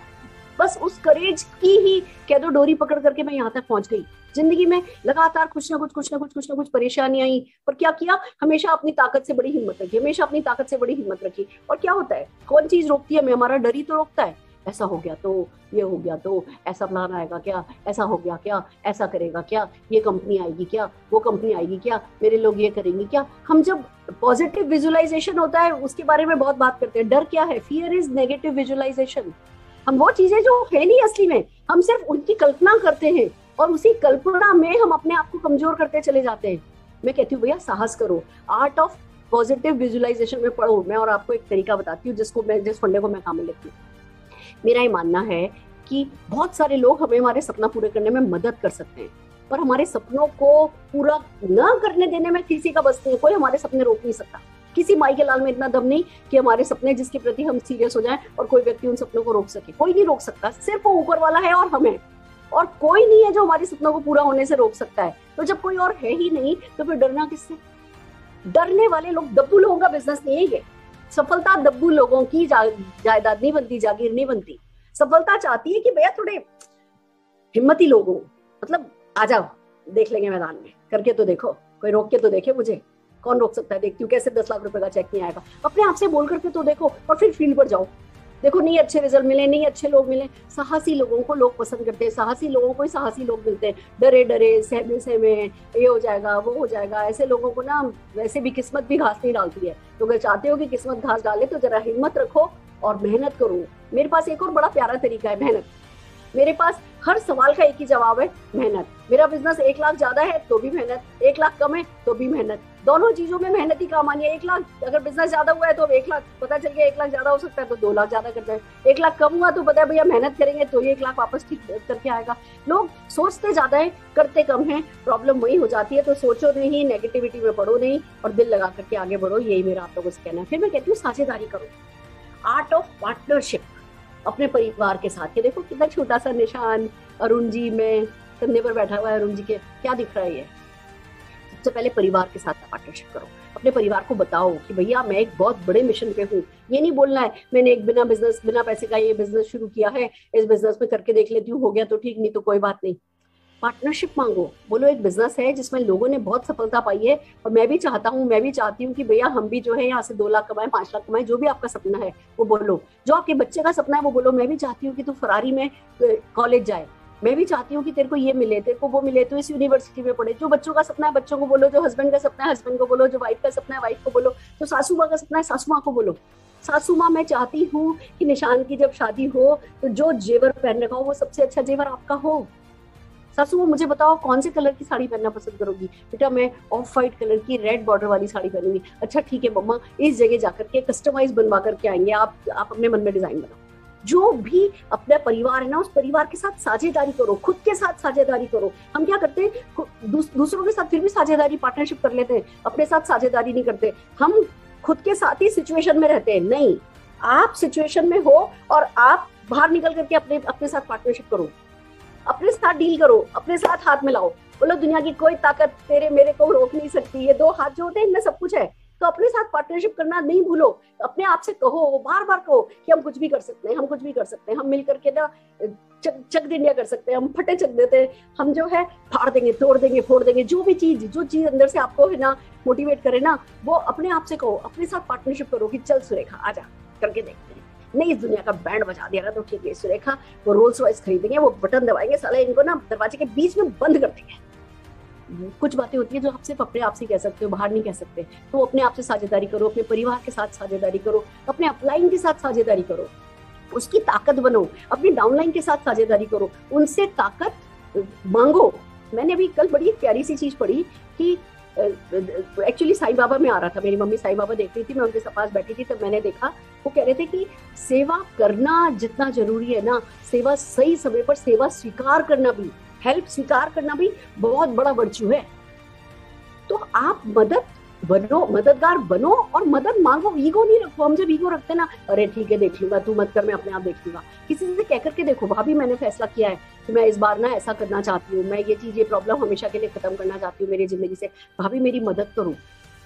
बस उस करेज की ही कह दो डोरी पकड़ करके मैं यहाँ तक पहुंच गई। जिंदगी में लगातार कुछ ना कुछ परेशानी आई, पर क्या किया? हमेशा अपनी ताकत से बड़ी हिम्मत रखी, हमेशा अपनी ताकत से बड़ी हिम्मत रखी। और क्या होता है? कौन चीज रोकती है हमें? हमारा डर ही तो रोकता है। ऐसा हो गया तो, ये हो गया तो, ऐसा प्लान आएगा क्या, ऐसा हो गया क्या, ऐसा करेगा क्या, ये कंपनी आएगी क्या, वो कंपनी आएगी क्या, मेरे लोग ये करेंगे क्या। हम जब पॉजिटिव विजुअलाइजेशन होता है उसके बारे में बहुत बात करते हैं। डर क्या है? Fear is negative visualisation. हम वो चीजें जो है नहीं असली में, हम सिर्फ उनकी कल्पना करते हैं और उसी कल्पना में हम अपने आप को कमजोर करते चले जाते हैं। मैं कहती हूँ भैया साहस करो, आर्ट ऑफ पॉजिटिव विजुअलाइजेशन में पढ़ो। मैं और आपको एक तरीका बताती हूँ जिस फंडे को मैं काम में लेती हूँ। मेरा ये मानना है कि बहुत सारे लोग हमें हमारे सपना पूरे करने में मदद कर सकते हैं, पर हमारे सपनों को पूरा न करने देने में किसी का बस नहीं है। कोई हमारे सपने रोक नहीं सकता। किसी माई के लाल में इतना दम नहीं कि हमारे सपने जिसके प्रति हम सीरियस हो जाएं और कोई व्यक्ति उन सपनों को रोक सके। कोई नहीं रोक सकता, सिर्फ वो ऊपर वाला है और हम हैं। और कोई नहीं है जो हमारे सपनों को पूरा होने से रोक सकता है। तो जब कोई और है ही नहीं तो फिर डरना किससे? डरने वाले लोग, दब्बू लोगों का बिजनेस नहीं है। सफलता दब्बू लोगों की जायदाद नहीं बनती, जागीर नहीं बनती। सफलता चाहती है कि भैया थोड़े हिम्मती लोग हो, मतलब आ जाओ, देख लेंगे मैदान में, करके तो देखो, कोई रोक के तो देखे मुझे। कौन रोक सकता है? देखती हूँ कैसे 10 लाख रुपए का चेक नहीं आएगा। अपने आप से बोल करके तो देखो और फिर फील्ड पर जाओ। देखो नहीं अच्छे रिजल्ट मिले, नहीं अच्छे लोग मिले। साहसी लोगों को लोग पसंद करते हैं, साहसी लोगों को ही साहसी लोग मिलते हैं। डरे डरे, सहमे सहमे, ये हो जाएगा वो हो जाएगा, ऐसे लोगों को ना वैसे भी किस्मत भी घास नहीं डालती है। तो अगर चाहते हो कि किस्मत घास डाले तो जरा हिम्मत रखो और मेहनत करो। मेरे पास एक और बड़ा प्यारा तरीका है, मेहनत। मेरे पास हर सवाल का एक ही जवाब है, मेहनत। मेरा बिजनेस 1 लाख ज्यादा है तो भी मेहनत, 1 लाख कम है तो भी मेहनत। दोनों चीजों में मेहनत ही काम आनी है। 1 लाख अगर बिजनेस ज्यादा हुआ है तो 1 लाख, पता चल गया 1 लाख ज्यादा हो सकता है तो 2 लाख ज्यादा कर जाए। 1 लाख कम हुआ तो पता है भैया मेहनत करेंगे तो ये 1 लाख वापस ठीक करके आएगा। लोग सोचते ज्यादा है, करते कम है, प्रॉब्लम वही हो जाती है। तो सोचो नहीं, नेगेटिविटी में पढ़ो नहीं और दिल लगा करके आगे बढ़ो। यही मेरा आप लोगों से कहना है। फिर मैं कहती हूँ साझेदारी करो, आर्ट ऑफ पार्टनरशिप अपने परिवार के साथ। ये देखो कितना छोटा सा निशान, अरुण जी में कंधे पर बैठा हुआ है, अरुण जी के क्या दिख रहा है? ये सबसे पहले परिवार के साथ पार्टनरशिप करो। अपने परिवार को बताओ कि भैया मैं एक बहुत बड़े मिशन पे हूँ। ये नहीं बोलना है मैंने एक बिना पैसे का ये बिजनेस शुरू किया है, इस बिजनेस में करके देख लेती हूँ, हो गया तो ठीक, नहीं तो कोई बात नहीं। पार्टनरशिप मांगो, बोलो एक बिजनेस है जिसमें लोगों ने बहुत सफलता पाई है और मैं भी चाहती हूँ कि भैया हम भी जो है यहाँ से 2 लाख कमाए, 5 लाख कमाए। जो भी आपका सपना है वो बोलो। जो आपके बच्चे का सपना है वो बोलो। मैं भी चाहती हूँ कि तू फरारी में कॉलेज जाए, मैं भी चाहती हूँ कि तेरे को ये मिले, तेरे को वो मिले, तो इस यूनिवर्सिटी में पढ़े। जो बच्चों का सपना है बच्चों को बोलो, जो हस्बैंड का सपना है हस्बैंड को बोलो, जो वाइफ का सपना है वाइफ को बोलो, जो सासू माँ का सपना है सासू माँ को बोलो। सासू माँ, मैं चाहती हूँ कि निशान की जब शादी हो तो जो जेवर पहन रखा हो वो सबसे अच्छा जेवर आपका हो। सासू माँ मुझे बताओ कौन से कलर की साड़ी पहनना पसंद करोगी? बेटा मैं ऑफ वाइट कलर की रेड बॉर्डर वाली साड़ी पहनूंगी। अच्छा ठीक है मम्मा, इस जगह जाकर के कस्टमाइज बनवा करके आएंगे, आप अपने मन में डिजाइन बनाओ। जो भी अपना परिवार है ना, उस परिवार के साथ साझेदारी करो, खुद के साथ साझेदारी करो। हम क्या करते हैं, दूसरों के साथ फिर भी साझेदारी, पार्टनरशिप कर लेते हैं, अपने साथ साझेदारी नहीं करते। हम खुद के साथ ही सिचुएशन में रहते हैं। नहीं, आप सिचुएशन में हो और आप बाहर निकल करके अपने अपने साथ पार्टनरशिप करो, अपने साथ डील करो, अपने साथ हाथ मिलाओ। बोलो दुनिया की कोई ताकत तेरे मेरे को रोक नहीं सकती, ये दो हाथ जो होते हैं इनमें सब कुछ है। तो अपने साथ पार्टनरशिप करना नहीं भूलो। अपने आप से कहो, बार बार कहो कि हम कुछ भी कर सकते हैं, हम कुछ भी कर सकते हैं, हम मिल करके ना चक इंडिया कर सकते हैं, हम फटे चक देते हैं, हम जो है फाड़ देंगे, तोड़ देंगे, फोड़ देंगे। जो चीज अंदर से आपको है ना मोटिवेट करे ना, वो अपने आप से कहो, अपने साथ पार्टनरशिप करो कि चल सुरेखा आजा, करके देखते हैं। नहीं, इस दुनिया का बैंड बजा दिया ना तो ठीक है सुरेखा, वो रोल्स रॉयस खरीदेंगे, वो बटन दबाएंगे, साला इनको ना दरवाजे के बीच में बंद कर देंगे। कुछ बातें होती है जो आप सिर्फ अपने आप से कह सकते हो, बाहर नहीं कह सकते। तो अपने आप से साझेदारी करो, अपने परिवार के साथ साझेदारी करो, अपने अपलाइन के साथ साझेदारी करो, उसकी ताकत बनो, अपनी डाउनलाइन के साथ साझेदारी करो, उनसे ताकत मांगो। मैंने अभी कल बड़ी प्यारी सी चीज पढ़ी कि एक्चुअली साईं बाबा में आ रहा था, मेरी मम्मी साईं बाबा देख रही थी, मैं उनके पास बैठी थी, तब मैंने देखा वो कह रहे थे कि सेवा करना जितना जरूरी है ना, सेवा सही समय पर सेवा स्वीकार करना भी, हेल्प स्वीकार करना भी बहुत बड़ा वर्च्यू है। तो आप मददगार बनो और मदद मांगो, ईगो नहीं रखो। हम जब ईगो रखते ना, अरे ठीक है देख लूंगा, तू मत कर, मैं अपने आप देख लूंगा। किसी से कह करके देखो, भाभी मैंने फैसला किया है कि मैं इस बार ना ऐसा करना चाहती हूँ, मैं ये प्रॉब्लम हमेशा के लिए खत्म करना चाहती हूँ मेरी जिंदगी से, भाभी मेरी मदद करो।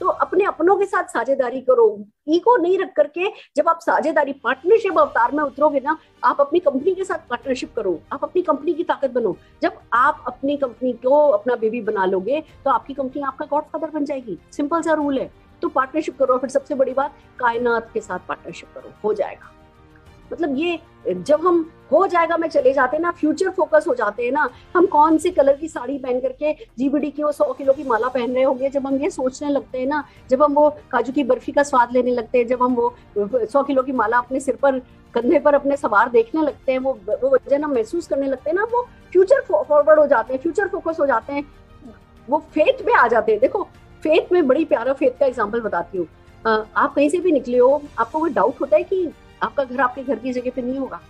तो अपने अपनों के साथ साझेदारी करो, ईगो नहीं रख करके। जब आप साझेदारी पार्टनरशिप अवतार में उतरोगे ना, आप अपनी कंपनी के साथ पार्टनरशिप करो, आप अपनी कंपनी की ताकत बनो। जब आप अपनी कंपनी को अपना बेबी बना लोगे तो आपकी कंपनी आपका गॉडफादर बन जाएगी। सिंपल सा रूल है। तो पार्टनरशिप करो। फिर सबसे बड़ी बात, कायनात के साथ पार्टनरशिप करो, हो जाएगा। मतलब ये जब हम हो जाएगा में चले जाते हैं ना, फ्यूचर फोकस हो जाते हैं ना, हम कौन सी कलर की साड़ी पहन करके जीबीडी की वो 100 किलो की माला पहन रहे होंगे, जब हम ये सोचने लगते हैं ना, जब हम वो काजू की बर्फी का स्वाद लेने लगते हैं, जब हम वो 100 किलो की माला अपने सिर पर, कंधे पर अपने सवार देखने लगते हैं, वो वजन हम महसूस करने लगते हैं ना, वो फ्यूचर फॉरवर्ड हो जाते हैं, फ्यूचर फोकस हो जाते हैं, वो फेथ में आ जाते हैं। देखो फेथ में बड़ी प्यारा फेथ का एग्जाम्पल बताती हूँ। आप कहीं से भी निकले हो, आपको कोई डाउट होता है कि आपका घर आपके घर की जगह पे नहीं होगा?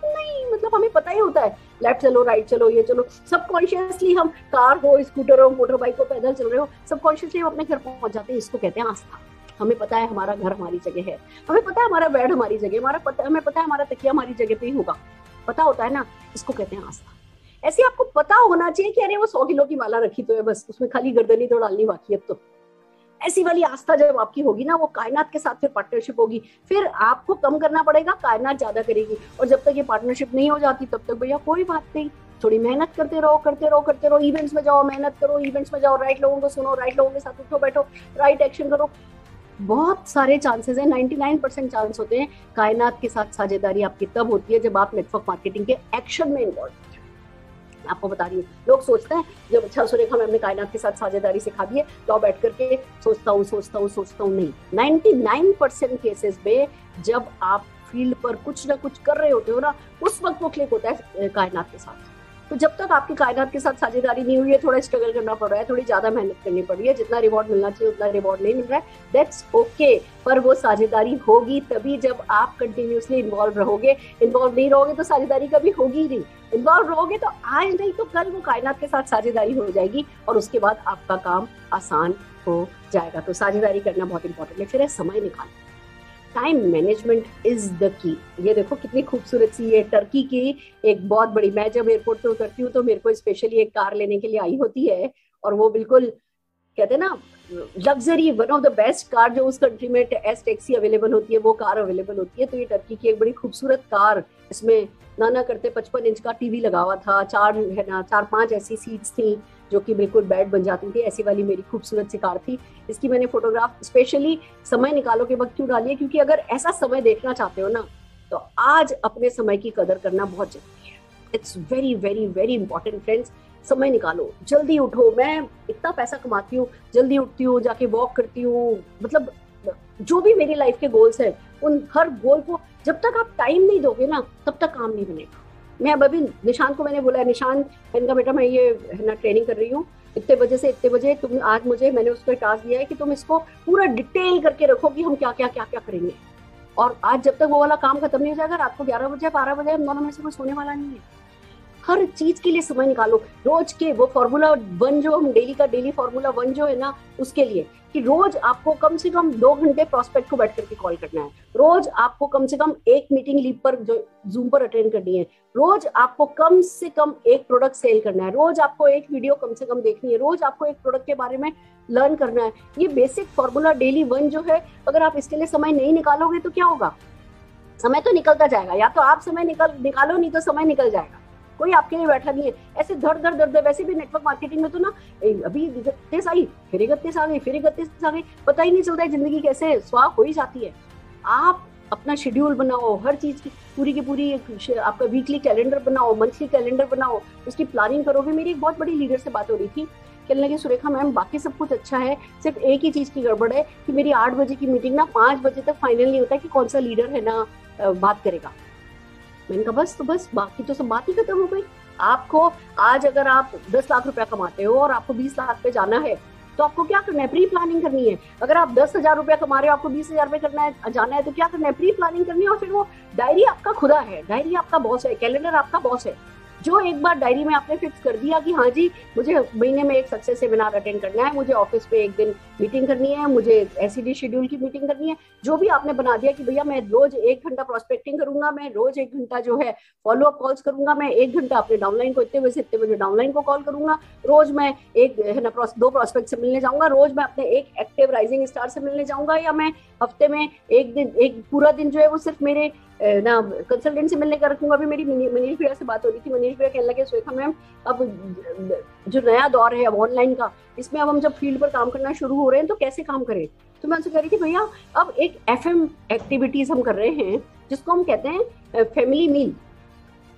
नहीं, मतलब हमें पता ही होता है, लेफ्ट चलो, राइट चलो, ये चलो। सबकॉन्शियसली हम कार हो, स्कूटर हो, मोटर बाइक हो, पैदल चल रहे हो, सबकॉन्शियसली हम अपने घर पहुंच जाते हैं। इसको कहते हैं आस्था। हमें पता है हमारा घर हमारी जगह है, हमें पता है हमारा बेड हमारी जगह, हमें पता है हमारा तकिया हमारी जगह पे ही होगा, पता होता है ना, इसको कहते हैं आस्था। ऐसे आपको पता होना चाहिए कि अरे वो 100 किलो की माला रखी तो है, बस उसमें खाली गर्दनी तो डालनी बाकी है। तो ऐसी वाली आस्था जब आपकी होगी ना, वो कायनात के साथ फिर पार्टनरशिप होगी। फिर आपको कम करना पड़ेगा, कायनात ज्यादा करेगी। और जब तक ये पार्टनरशिप नहीं हो जाती तब तक भैया कोई बात नहीं, थोड़ी मेहनत करते रहो, करते रहो, करते रहो। इवेंट्स में जाओ, मेहनत करो, इवेंट्स में जाओ, राइट लोगों को सुनो, राइट लोगों के साथ उठो बैठो, राइट एक्शन करो। बहुत सारे चांसेस है, 99% चांस होते हैं। कायनात के साथ साझेदारी आपकी तब होती है जब आप नेटवर्क मार्केटिंग के एक्शन में इन्वॉल्व। आपको बता रही हूँ, लोग सोचते हैं जब अच्छा सुरेखा मैं अपने कायनात के साथ साझेदारी सिखा दी है तो बैठ करके सोचता हूँ। नहीं, 99% केसेस में जब आप फील्ड पर कुछ ना कुछ कर रहे होते हो ना, उस वक्त वो क्लिक होता है कायनात के साथ। तो जब तक आपकी कायनात के साथ साझेदारी नहीं हुई है, थोड़ा स्ट्रगल करना पड़ रहा है, थोड़ी ज्यादा मेहनत करनी पड़ रही है, जितना रिवॉर्ड मिलना चाहिए उतना रिवॉर्ड नहीं मिल रहा है, दैट्स ओके। पर वो साझेदारी होगी तभी जब आप कंटिन्यूसली इन्वॉल्व रहोगे। इन्वॉल्व नहीं रहोगे तो साझेदारी कभी होगी ही नहीं। इन्वॉल्व रहोगे तो आज नहीं तो कल वो कायनात के साथ साझेदारी हो जाएगी और उसके बाद आपका काम आसान हो जाएगा। तो साझेदारी करना बहुत इंपॉर्टेंट है। फिर है समय निकालना। Time management is the key. ये देखो कितनी खूबसूरत सी ये टर्की की एक बहुत बड़ी, मैं जब एयरपोर्ट पे उतरती हूँ तो मेरे को स्पेशली एक कार लेने के लिए आई होती है, और वो बिल्कुल कहते हैं ना luxury, one of the best car जो उस कंट्री में एस टैक्सी अवेलेबल होती है, वो कार अवेलेबल होती है। तो ये टर्की की एक बड़ी खूबसूरत कार, इसमें नाना करते 55 इंच का टीवी लगा हुआ था, 4-5 ऐसी सीट्स थी जो कि बिल्कुल बेड बन जाती थी। ऐसी वाली मेरी खूबसूरत सी कार थी। इसकी मैंने फोटोग्राफ स्पेशली समय निकालो के वक्त क्यों डाली है, क्योंकि अगर ऐसा समय देखना चाहते हो ना तो आज अपने समय की कदर करना बहुत जरूरी है। It's very very very important friends. समय निकालो, जल्दी उठो। मैं इतना पैसा कमाती हूँ, जल्दी उठती हूँ, जाके वॉक करती हूँ, मतलब जो भी मेरी लाइफ के गोल्स हैं उन हर गोल को जब तक आप टाइम नहीं दोगे ना तब तक काम नहीं बनेगा। मैं अब अभी निशांत को मैंने बोला है, निशांत इनका बेटा मैं ये है ना ट्रेनिंग कर रही हूँ, इतने बजे से इतने बजे तुम आज मैंने उसको टास्क दिया है कि तुम इसको पूरा डिटेल करके रखो कि हम क्या क्या क्या क्या करेंगे। और आज जब तक वो वाला काम खत्म नहीं हो जाएगा, रात को 11 बजे 12 बजे हम दोनों में से कोई सोने वाला नहीं है। हर चीज के लिए समय निकालो। रोज के वो फॉर्मूला 1 जो हम डेली का डेली फॉर्मूला 1 जो है ना, उसके लिए कि रोज आपको कम से कम 2 घंटे प्रोस्पेक्ट को बैठ करके कॉल करना है। रोज आपको कम से कम एक मीटिंग लीव पर जो जूम पर अटेंड करनी है। रोज आपको कम से कम एक प्रोडक्ट सेल करना है। रोज आपको एक वीडियो कम से कम देखनी है। रोज आपको एक प्रोडक्ट के बारे में लर्न करना है। ये बेसिक फॉर्मूला डेली 1 जो है, अगर आप इसके लिए समय नहीं निकालोगे तो क्या होगा? समय तो निकलता जाएगा, या तो आप समय निकालो, नहीं तो समय निकल जाएगा। कोई आपके लिए बैठा नहीं है। ऐसे धड़ धड़ धड़ धड़। वैसे भी नेटवर्क मार्केटिंग में तो ना, अभी 31 आई, फिर 31 आ गई, फिर 31 आ गई, पता ही नहीं चलता है जिंदगी कैसे स्वाह हो ही जाती है। आप अपना शेड्यूल बनाओ, हर चीज की पूरी आपका वीकली कैलेंडर बनाओ, मंथली कैलेंडर बनाओ, उसकी प्लानिंग करोगे। मेरी एक बहुत बड़ी लीडर से बात हो रही थी, कहने लगे सुरेखा मैम बाकी सब कुछ अच्छा है, सिर्फ एक ही चीज की गड़बड़ है कि मेरी 8 बजे की मीटिंग ना 5 बजे तक फाइनल नहीं होता कि कौन सा लीडर है ना बात करेगा। मैंने कहा बस बाकी तो सब बात ही खत्म हो गई। आपको आज अगर आप 10 लाख रुपया कमाते हो और आपको 20 लाख पे जाना है, तो आपको क्या करना है? प्री प्लानिंग करनी है। अगर आप 10,000 रुपया कमा रहे हो, आपको 20,000 रुपये करना है, जाना है, तो क्या करना है? प्री प्लानिंग करनी है। और फिर वो डायरी आपका खुदा है, डायरी आपका बॉस है, कैलेंडर आपका बॉस है। जो एक बार डायरी में आपने फिक्स कर दिया कि हाँ जी मुझे महीने में एक सक्सेस सेमिनार अटेंड करना है, मुझे ऑफिस पे एक दिन मीटिंग करनी है, मुझे एसईडी शेड्यूल की मीटिंग करनी है, जो भी आपने बना दिया कि भैया मैं रोज 1 घंटा प्रोस्पेक्टिंग करूंगा, मैं रोज 1 घंटा जो है फॉलो अप कॉल्स करूंगा, मैं 1 घंटा अपने डाउनलाइन को इतने बजे डाउनलाइन को कॉल करूंगा, रोज मैं एक है ना 2 प्रोस्पेक्ट से मिलने जाऊंगा, रोज मैं अपने एक एक्टिव राइजिंग स्टार से मिलने जाऊंगा, या मैं हफ्ते में एक पूरा दिन जो है वो सिर्फ मेरे ना कंसल्टेंट से मिलने का रखूंगा। अभी मेरी मनीष भैया से बात हो रही थी। मनीष भैया कहने लगे सुरेखा मैम अब जो नया दौर है अब ऑनलाइन का, इसमें अब हम जब फील्ड पर काम करना शुरू हो रहे हैं तो कैसे काम करें? तो मैं उनसे कह रही थी भैया अब एक FM एक्टिविटीज हम कर रहे हैं जिसको हम कहते हैं फैमिली मील।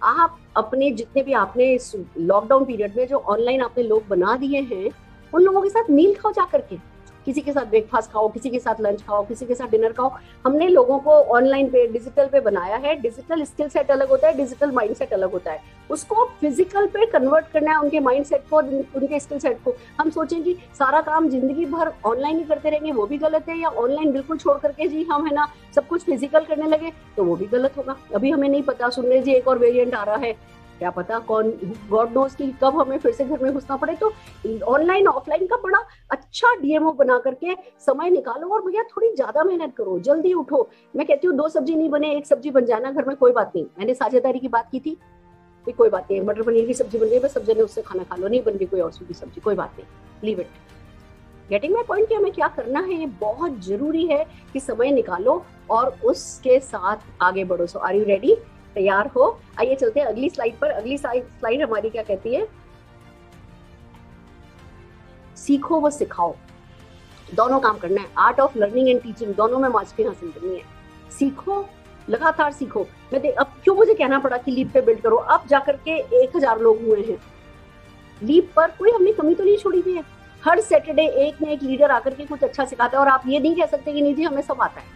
आप अपने जितने भी आपने इस लॉकडाउन पीरियड में जो ऑनलाइन आपने लोग बना दिए हैं, उन लोगों के साथ मील खाओ जा करके। किसी के साथ ब्रेकफास्ट खाओ, किसी के साथ लंच खाओ, किसी के साथ डिनर खाओ। हमने लोगों को ऑनलाइन पे डिजिटल पे बनाया है। डिजिटल स्किल सेट अलग होता है, डिजिटल माइंड सेट अलग होता है। उसको फिजिकल पे कन्वर्ट करना है, उनके माइंड सेट को, उनके स्किल सेट को। हम सोचें कि सारा काम जिंदगी भर ऑनलाइन ही करते रहेंगे, वो भी गलत है। या ऑनलाइन बिल्कुल छोड़ करके जी हम है ना सब कुछ फिजिकल करने लगे, तो वो भी गलत होगा। अभी हमें नहीं पता, सुन रहे जी एक और वेरिएंट आ रहा है, क्या पता कौन, गॉड नोस कि कब हमें फिर से घर में घुसना पड़े। तो ऑनलाइन ऑफलाइन का बड़ा अच्छा डीएमओ बना करके समय निकालो और भैया थोड़ी ज्यादा मेहनत करो, जल्दी उठो। मैं कहती हूँ 2 सब्जी नहीं बने 1 सब्जी बन जाना घर में, कोई बात नहीं। मैंने साझेदारी की बात की थी, कोई बात नहीं, मटर पनीर की सब्जी बन गई, बस सब जने उससे खाना खा लो, नहीं बन गई कोई और की सब्जी, कोई बात नहीं, leave it. Getting my point कि हमें क्या करना है, ये बहुत जरूरी है कि समय निकालो और उसके साथ आगे बढ़ो। सो आर यू रेडी? तैयार हो? आइए चलते हैं अगली स्लाइड पर। अगली स्लाइड हमारी क्या कहती है? सीखो व सिखाओ, दोनों काम करना है। Art of learning and teaching, दोनों में मास्टरी हासिल करनी है। सीखो, लगातार सीखो। अब क्यों मुझे कहना पड़ा कि लीप पे बिल्ड करो? अब जाकर के 1000 लोग हुए हैं लीप पर, कोई हमने कमी तो नहीं छोड़ी हुई है। हर सैटरडे एक न एक लीडर आकर के कुछ अच्छा सिखाता है और आप ये नहीं कह सकते कि नहीं जी हमें सब आता है।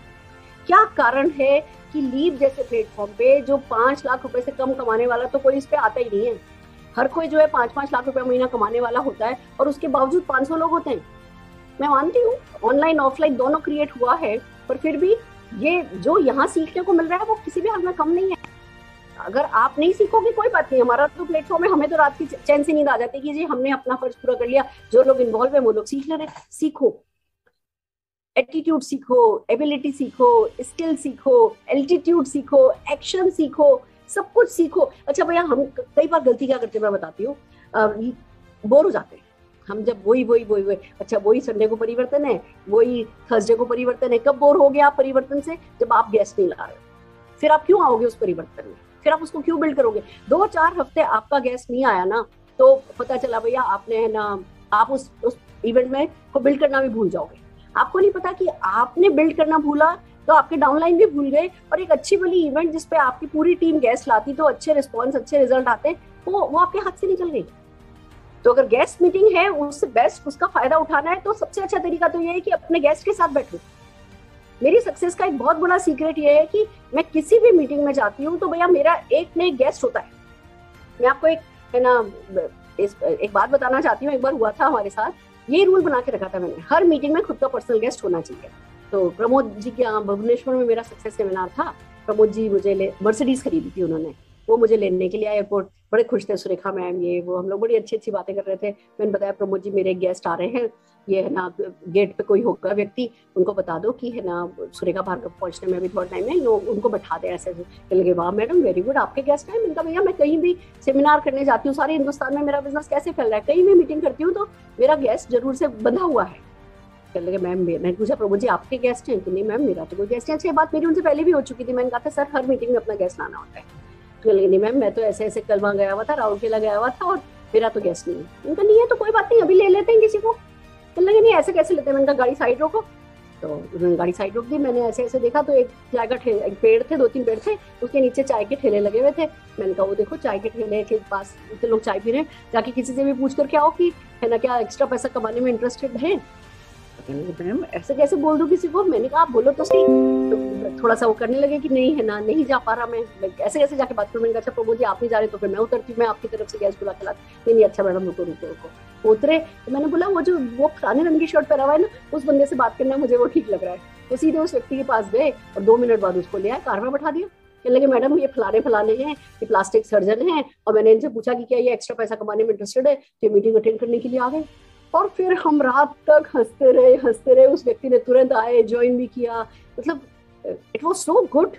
क्या कारण है कि लीप जैसे प्लेटफॉर्म पे जो 5 लाख रुपए से कम कमाने वाला तो कोई इस पे आता ही नहीं है। हर कोई जो है 5-5 लाख रुपए महीना कमाने वाला होता है और उसके बावजूद 500 लोग होते हैं। मैं मानती हूँ ऑनलाइन ऑफलाइन दोनों क्रिएट हुआ है, पर फिर भी ये जो यहाँ सीखने को मिल रहा है वो किसी भी हाल में कम नहीं है। अगर आप नहीं सीखोगे कोई बात नहीं, हमारा तो प्लेटफॉर्म है, हमें तो रात की चैन से नींद आ जाती है कि जी हमने अपना फर्ज पूरा कर लिया। जो लोग इन्वॉल्व है वो लोग सीख ले रहे हैं। सीखो, एटीट्यूड सीखो, एबिलिटी सीखो, स्किल सीखो, एल्टीट्यूड सीखो, एक्शन सीखो, सब कुछ सीखो। अच्छा भैया हम कई बार गलती क्या करते हैं मैं बताती हूँ, बोर हो जाते हैं हम जब वही अच्छा वही संडे को परिवर्तन है, वही थर्सडे को परिवर्तन है। कब बोर हो गया आप परिवर्तन से? जब आप गेस्ट नहीं ला रहे हो। फिर आप क्यों आओगे उस परिवर्तन में? फिर आप उसको क्यों बिल्ड करोगे? 2-4 हफ्ते आपका गेस्ट नहीं आया ना, तो पता चला भैया आपने है ना, आप उस इवेंट में को बिल्ड करना भी भूल जाओगे। आपको नहीं पता कि आपने बिल्ड करना भूला तो आपके डाउनलाइन भी भूल गए। और एक अच्छी वाली इवेंट जिसपे आपकी पूरी टीम गेस्ट लाती तो अच्छे रिस्पॉन्स, अच्छे रिजल्ट आते, वो आपके हाथ से निकल गई। तो अगर गेस्ट मीटिंग है उससे बेस्ट उसका फायदा उठाना है तो सबसे अच्छा तरीका तो ये है कि अपने गेस्ट के साथ बैठो। मेरी सक्सेस का एक बहुत बड़ा सीक्रेट ये है कि मैं किसी भी मीटिंग में जाती हूँ तो भैया मेरा एक न एक गेस्ट होता है। मैं आपको एक है ना एक बात बताना चाहती हूँ। एक बार हुआ था हमारे साथ, ये रूल बना के रखा था मैंने, हर मीटिंग में खुद का पर्सनल गेस्ट होना चाहिए। तो प्रमोद जी के यहाँ भुवनेश्वर में मेरा सक्सेस सेमिनार था। प्रमोद जी मुझे मर्सिडीज खरीदी थी उन्होंने, वो मुझे लेने के लिए आए एयरपोर्ट। बड़े खुश थे सुरेखा मैम, ये वो, हम लोग बड़ी अच्छी अच्छी बातें कर रहे थे। मैंने बताया प्रमोद जी मेरे गेस्ट आ रहे हैं, ये है ना गेट पे कोई होगा व्यक्ति, उनको बता दो कि है ना सुरेखा भार्गव पहुंचने में भी थोड़ा टाइम है, लोग उनको बैठा दे ऐसे। लगे वाह मैडम वेरी गुड, आपके गेस्ट हैं। इनका भैया मैं कहीं भी सेमिनार करने जाती हूँ, सारे हिंदुस्तान में मेरा बिजनेस कैसे फैल रहा है, कहीं भी मीटिंग करती हूँ तो मेरा गेस्ट जरूर से बंधा हुआ है। कहने लगे मैम, मैंने पूछा प्रभु जी आपके गेस्ट हैं कि नहीं मैम मेरा तो कोई गेस्ट है। अच्छा बात मेरी उनसे पहले भी हो चुकी थी, मैंने कहा था सर हर मीटिंग में अपना गेस्ट लाना होता है। तो कहने लगे नहीं मैम मैं तो ऐसे ऐसे कल वहाँ गया हुआ था, राउरकेला गया हुआ था और मेरा तो गेस्ट नहीं है। उनका नहीं है तो कोई बात नहीं, अभी ले लेते हैं किसी को। कहने लगे नहीं ऐसे कैसे लेते हैं। मैंने कहा गाड़ी साइड रोको। तो उन्होंने गाड़ी साइड रोक दी। मैंने ऐसे ऐसे देखा तो एक चाय का एक पेड़ थे, 2-3 पेड़ थे, उसके नीचे चाय के ठेले लगे हुए थे। मैंने कहा वो देखो चाय के ठेले के पास इतने लोग चाय पी रहे हैं, जाके किसी से भी पूछ कर क्या हो कि है ना क्या एक्स्ट्रा पैसा कमाने में इंटरेस्टेड है। मैम ऐसे कैसे बोल दूं किसी को। मैंने कहा आप बोलो तो सही। तो थोड़ा सा वो करने लगे कि नहीं है ना नहीं जा पा रहा मैं, ऐसे कैसे जाके बात करूं। मैंने कहा अच्छा प्रभु जी आप नहीं जा रहे तो फिर मैं उतरती हूँ, मैं आपकी तरफ से गैस बुला के लाती। नहीं अच्छा मैडम रुको रुको रुको। उतरे तो मैंने बोला वो जो वो पुराने रंग की शर्ट पहना हुआ है ना, उस बंदे से बात करना मुझे वो ठीक लग रहा है। तो सीधे उस व्यक्ति के पास गए और 2 मिनट बाद उसको ले आए, कार में बैठा दिया। कहने लगे मैडम ये फलाने हैं, ये प्लास्टिक सर्जन है, और मैंने इनसे पूछा कि क्या ये एक्स्ट्रा पैसा कमाने में इंटरेस्टेड है, तो ये मीटिंग अटेंड करने के लिए आ गए। और फिर हम रात तक हंसते रहे। उस व्यक्ति ने तुरंत आए, ज्वाइन भी किया। मतलब इट वाज सो गुड।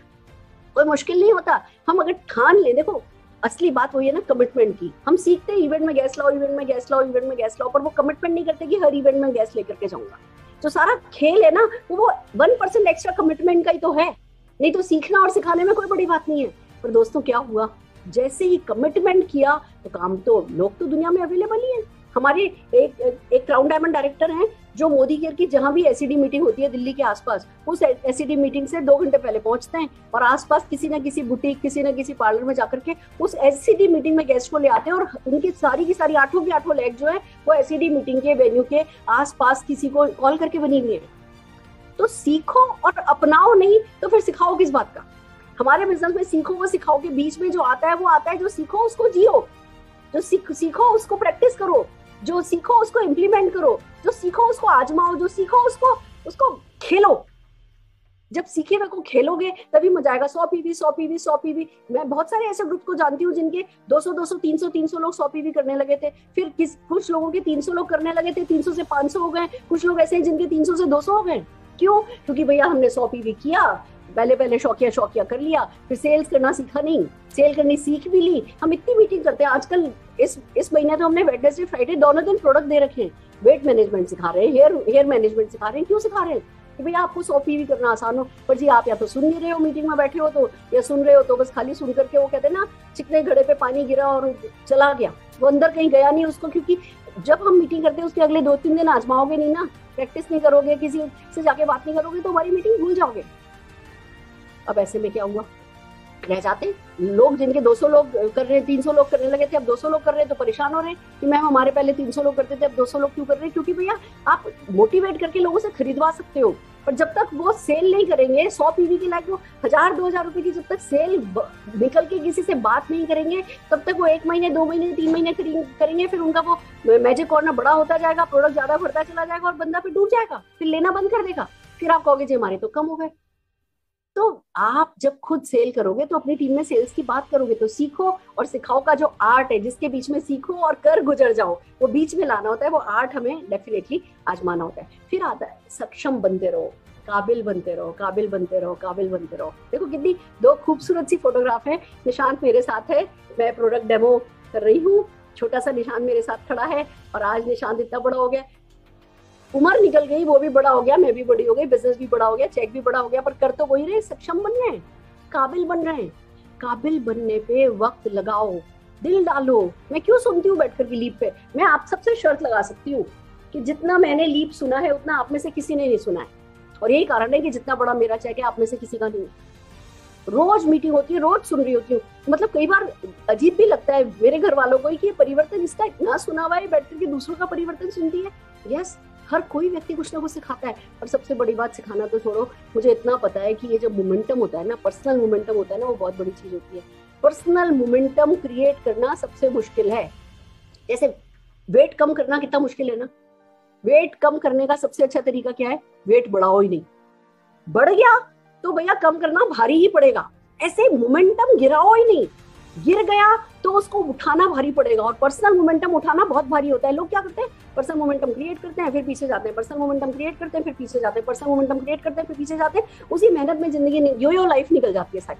कोई मुश्किल नहीं होता, हम अगर ठान ले। देखो असली बात वही है ना कमिटमेंट की। हम सीखते हैं इवेंट में गैस लाओ, इवेंट में गैस लाओ, इवेंट में गैस लाओ, पर वो कमिटमेंट नहीं करते कि हर इवेंट में गैस लेकर के जाऊंगा। जो सारा खेल है ना वो 1% एक्स्ट्रा कमिटमेंट का ही तो है। नहीं तो सीखना और सिखाने में कोई बड़ी बात नहीं है। पर दोस्तों क्या हुआ, जैसे ही कमिटमेंट किया तो काम तो लोग तो दुनिया में अवेलेबल ही है। हमारे एक क्राउन डायमंड डायरेक्टर हैं जो मोदी केयर की जहां भी एसईडी मीटिंग होती है दिल्ली के आसपास, उस एसईडी मीटिंग से 2 घंटे पहले पहुंचते हैं और आसपास किसी ना किसी बुटीक, किसी ना किसी पार्लर में जाकर के उस एसईडी मीटिंग में गेस्ट को ले आते हैं। और उनकी सारी की सारी 8 की 8 लेग जो है वो एसईडी मीटिंग के वेन्यू के आसपास किसी को कॉल करके बनी हुई है। तो सीखो और अपनाओ, नहीं तो फिर सिखाओ किस बात का। हमारे बिजनेस में सीखो वो सिखाओ के बीच में जो आता है वो आता है। जो सीखो उसको जियो, जो सीखो उसको प्रैक्टिस करो, जो सीखो उसको इम्प्लीमेंट करो, जो सीखो उसको आजमाओ, जो सीखो उसको खेलो। जब सीखे हुए को खेलोगे तभी मजा आएगा। 100 पीवी। मैं बहुत सारे ऐसे ग्रुप को जानती हूँ जिनके 200 300 लोग 100 पीवी करने लगे थे। फिर कुछ लोगों के 300 लोग करने लगे थे, 300 से 500 हो गए। कुछ लोग ऐसे हैं जिनके 300 से 200 हो गए। क्यों? क्योंकि भैया हमने 100 पीवी किया, पहले शौकिया कर लिया, फिर सेल्स करना सीखा नहीं, सेल करनी सीख भी ली। हम इतनी मीटिंग करते हैं आजकल। इस महीने तो हमने वेडनेसडे फ्राइडे दोनों दिन प्रोडक्ट दे रखे हैं। वेट मैनेजमेंट सिखा रहे हैं, हेयर मैनेजमेंट सिखा रहे हैं। क्यों सिखा रहे हैं? कि भैया आपको 100 पीवी करना आसान हो। पर जी आप या तो सुन नहीं रहे हो, मीटिंग में बैठे हो तो, या सुन रहे हो तो बस खाली सुन करके वो कहते हैं ना चिकने घड़े पे पानी गिरा और चला गया, वो अंदर कहीं गया नहीं उसको। क्योंकि जब हम मीटिंग करते हैं उसके अगले 2-3 दिन आजमाओगे नहीं ना, प्रैक्टिस नहीं करोगे, किसी से जाके बात नहीं करोगे तो हमारी मीटिंग भूल जाओगे। अब ऐसे में क्या हुआ, रह जाते लोग जिनके 200 लोग कर रहे हैं, 300 लोग करने लगे थे, अब 200 लोग कर रहे हैं तो परेशान हो रहे हैं कि मैम हमारे पहले 300 लोग करते थे अब 200 लोग क्यों कर रहे हैं। क्योंकि भैया आप मोटिवेट करके लोगों से खरीदवा सकते हो, पर जब तक वो सेल नहीं करेंगे 100 पीवी के लायक, वो 1000-2000 रुपए की जब तक सेल निकल के किसी से बात नहीं करेंगे तब तक वो 1 महीने 2 महीने 3 महीने करेंगे। फिर उनका वो मैजिक कॉर्नर बड़ा होता जाएगा, प्रोडक्ट ज्यादा बढ़ता चला जाएगा और बंदा फिर डूब जाएगा, फिर लेना बंद कर देगा। फिर आप कहोगे जी हमारे तो कम हो गए। तो आप जब खुद सेल करोगे तो अपनी टीम में सेल्स की बात करोगे तो सीखो और सिखाओ का जो आर्ट है, जिसके बीच में सीखो और कर गुजर जाओ, वो बीच में लाना होता है। वो आर्ट हमें डेफिनेटली आजमाना होता है। फिर आता है सक्षम बनते रहो, काबिल बनते रहो। देखो कितनी 2 खूबसूरत सी फोटोग्राफ है। निशांत मेरे साथ है, मैं प्रोडक्ट डेमो कर रही हूँ, छोटा सा निशांत मेरे साथ खड़ा है। और आज निशांत इतना बड़ा हो गया, उम्र निकल गई, वो भी बड़ा हो गया, मैं भी बड़ी हो गई, बिजनेस भी बड़ा हो गया, चेक भी बड़ा हो गया, पर कर तो वही रहे, सक्षम बन रहे हैं, काबिल बन रहे हैं। काबिल बनने पे वक्त लगाओ, दिल डालो। मैं क्यों सुनती हूँ बैठकर की लीप पे, मैं आप सबसे शर्त लगा सकती हूँ कि जितना मैंने लीप सुना है उतना आप में से किसी ने नहीं सुना है। और यही कारण है कि जितना बड़ा मेरा चेक है आप में से किसी का नहीं। रोज मीटिंग होती है, रोज सुन रही होती हूँ। मतलब कई बार अजीब भी लगता है मेरे घर वालों को कि ये परिवर्तन इसका इतना सुना हुआ है, बैठ करके दूसरों का परिवर्तन सुनती है। यस, हर कोई व्यक्ति कुछ ना कुछ सिखाता है। और सबसे बड़ी बात, सिखाना तो छोड़ो, मुझे इतना पता है कि ये जो मोमेंटम होता है ना, पर्सनल मोमेंटम होता है ना, वो बहुत बड़ी चीज होती है। पर्सनल मोमेंटम क्रिएट करना सबसे मुश्किल है। जैसे वेट कम करना कितना मुश्किल है ना, वेट कम करने का सबसे अच्छा तरीका क्या है? वेट बढ़ाओ ही नहीं। बढ़ गया तो भैया कम करना भारी ही पड़ेगा। ऐसे मोमेंटम गिराओ ही नहीं, गिर गया तो उसको उठाना भारी पड़ेगा। और पर्सनल मोमेंटम उठाना बहुत भारी होता है। लोग क्या करते हैं, पर्सनल मोमेंटम क्रिएट करते हैं फिर पीछे जाते हैं, पर्सनल मोमेंटम क्रिएट करते हैं फिर पीछे जाते हैं, पर्सनल मोमेंटम क्रिएट करते हैं फिर पीछे जाते हैं। उसी मेहनत में जिंदगी यो लाइफ निकल जाती है सारी।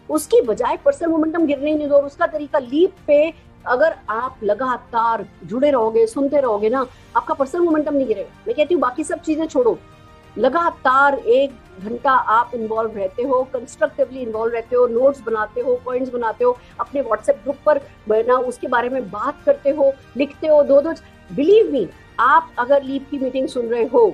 उसकी बजाय पर्सनल मोमेंटम गिरने ही नहीं दो। और उसका तरीका लीप पे अगर आप लगातार जुड़े रहोगे, सुनते रहोगे ना, आपका पर्सनल मोमेंटम नहीं गिरेगा। मैं कहती हूँ बाकी सब चीजें छोड़ो, लगातार 1 घंटा आप इन्वॉल्व रहते हो, कंस्ट्रक्टिवली इन्वॉल्व रहते हो, नोट्स बनाते हो, पॉइंट्स बनाते हो, अपने व्हाट्सएप ग्रुप पर ना उसके बारे में बात करते हो, लिखते हो, दो बिलीव मी, आप अगर लीप की मीटिंग सुन रहे हो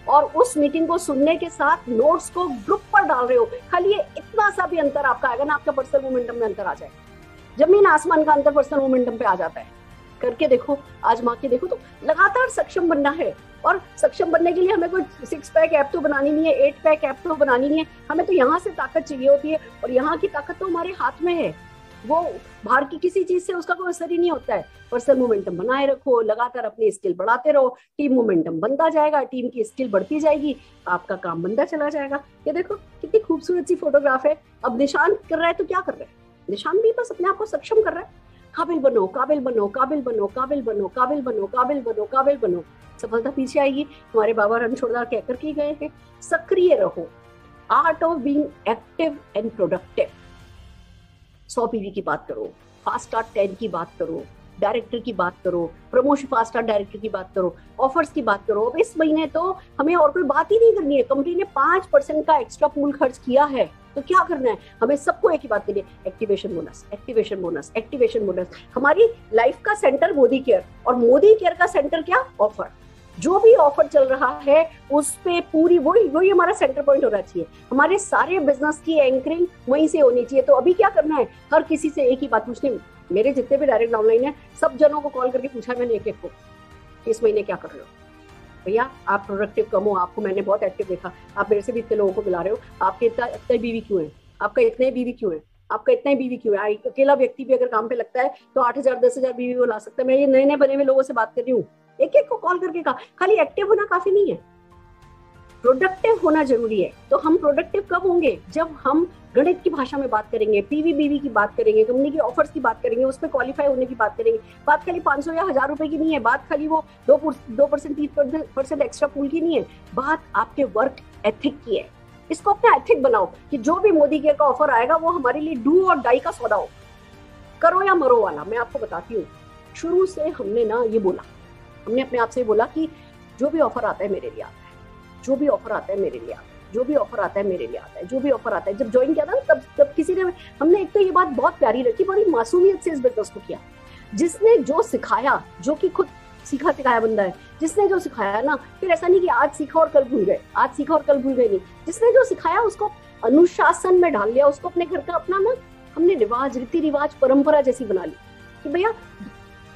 और उस मीटिंग को सुनने के साथ नोट्स को ग्रुप पर डाल रहे हो, खाली ये इतना सा भी अंतर आपका आएगा ना, आपका पर्सनल मोमेंटम में अंतर आ जाएगा। जमीन आसमान का अंतर पर्सनल मोमेंटम पे आ जाता है। करके देखो, आजमा के देखो। तो लगातार सक्षम बनना है। और सक्षम बनने के लिए हमें कोई 6 पैक ऐप तो बनानी नहीं है, 8 पैक ऐप तो बनानी नहीं है। हमें तो यहाँ से ताकत चाहिए होती है, और यहाँ की ताकत तो हमारे हाथ में है। वो बाहर की किसी चीज से उसका कोई असर ही नहीं होता है। पर्सनल मोमेंटम बनाए रखो, लगातार अपनी स्किल बढ़ाते रहो, टीम मोमेंटम बनता जाएगा, टीम की स्किल बढ़ती जाएगी, आपका काम बनता चला जाएगा। ये देखो कितनी खूबसूरत सी फोटोग्राफ है। अब निशान कर रहा है तो क्या कर रहा है, निशान भी बस अपने आप को सक्षम कर रहा है। काबिल बनो, काबिल बनो, काबिल बनो, काबिल बनो, काबिल बनो, काबिल बनो, काबिल बनो। सफलता पीछे आएगी। हमारे बाबा रणछोड़दार कहकर के गए हैं, सक्रिय रहो, art of being active and productive. 100 PV की बात करो, फास्ट स्टार्ट 10 की बात करो, डायरेक्टर की बात करो, प्रमोशन फास्ट स्टार्ट डायरेक्टर की बात करो, ऑफर्स की बात करो। अब इस महीने तो हमें और कोई बात ही नहीं करनी है। कंपनी ने 5% का एक्स्ट्रा पूल खर्च किया है, तो क्या करना है हमें, सबको एक ही बात करनी है, activation bonus, activation bonus, activation bonus. हमारी लाइफ का सेंटर मोदी केयर, और मोदी केयर का सेंटर क्या, ऑफर। जो भी ऑफर चल रहा है उस पे पूरी वही हमारा सेंटर पॉइंट होना चाहिए। हमारे सारे बिजनेस की एंकरिंग वहीं से होनी चाहिए। तो अभी क्या करना है, हर किसी से एक ही बात पूछनी। मेरे जितने भी डायरेक्ट ऑनलाइन है, सब जनों को कॉल करके पूछा मैंने एक को, इस महीने क्या कर रहे हो भैया, आप प्रोडक्टिव कम हो, आपको मैंने बहुत एक्टिव देखा, आप मेरे से भी इतने लोगों को बुला रहे हो, आपके इतने बीवी क्यों है, आपका इतने बीवी क्यों है, आपका इतना बीवी क्यों है। अकेला व्यक्ति भी अगर काम पे लगता है तो 8,000 10,000 बीवी वो ला सकता है। मैं ये नए नए बने हुए लोगों से बात कर रही हूँ, एक एक को कॉल करके कहा। खाली एक्टिव होना काफी नहीं है, प्रोडक्टिव होना जरूरी है। तो हम प्रोडक्टिव कब होंगे, जब हम गणित की भाषा में बात करेंगे, पीवी बीवी की बात करेंगे, कंपनी की ऑफर्स की बात करेंगे, उसमें क्वालिफाई होने की बात करेंगे। बात खाली 500 या 1000 रुपए की नहीं है, बात खाली वो 2% 3% एक्स्ट्रा पूल की नहीं है, बात आपके वर्क एथिक की है। इसको अपना एथिक बनाओ कि जो भी मोदी केयर का ऑफर आएगा वो हमारे लिए डू और डाई का सौदा हो, करो या मरो वाला। मैं आपको बताती हूँ, शुरू से हमने ना ये बोला, हमने अपने आप से बोला कि जो भी ऑफर आता है मेरे लिए आता है, जो भी ऑफर आता है मेरे लिए आता है, जो भी ऑफर आता है मेरे लिए आता है, जो भी ऑफर आता है। जब ज्वाइन किया था ना तब किसी ने, हमने एक तो ये बात बहुत प्यारी रखी, बड़ी मासूमियत से इस बिजनेस को किया। जिसने जो सिखाया, जो कि खुद सीखा सिखाया बंदा है, जिसने जो सिखाया ना, फिर ऐसा नहीं कि आज सीखा और कल भूल गए, आज सीखा और कल भूल गए, नहीं। जिसने जो सिखाया उसको अनुशासन में डाल लिया, उसको अपने घर का अपना ना हमने रिवाज, रीति रिवाज, परंपरा जैसी बना ली कि भैया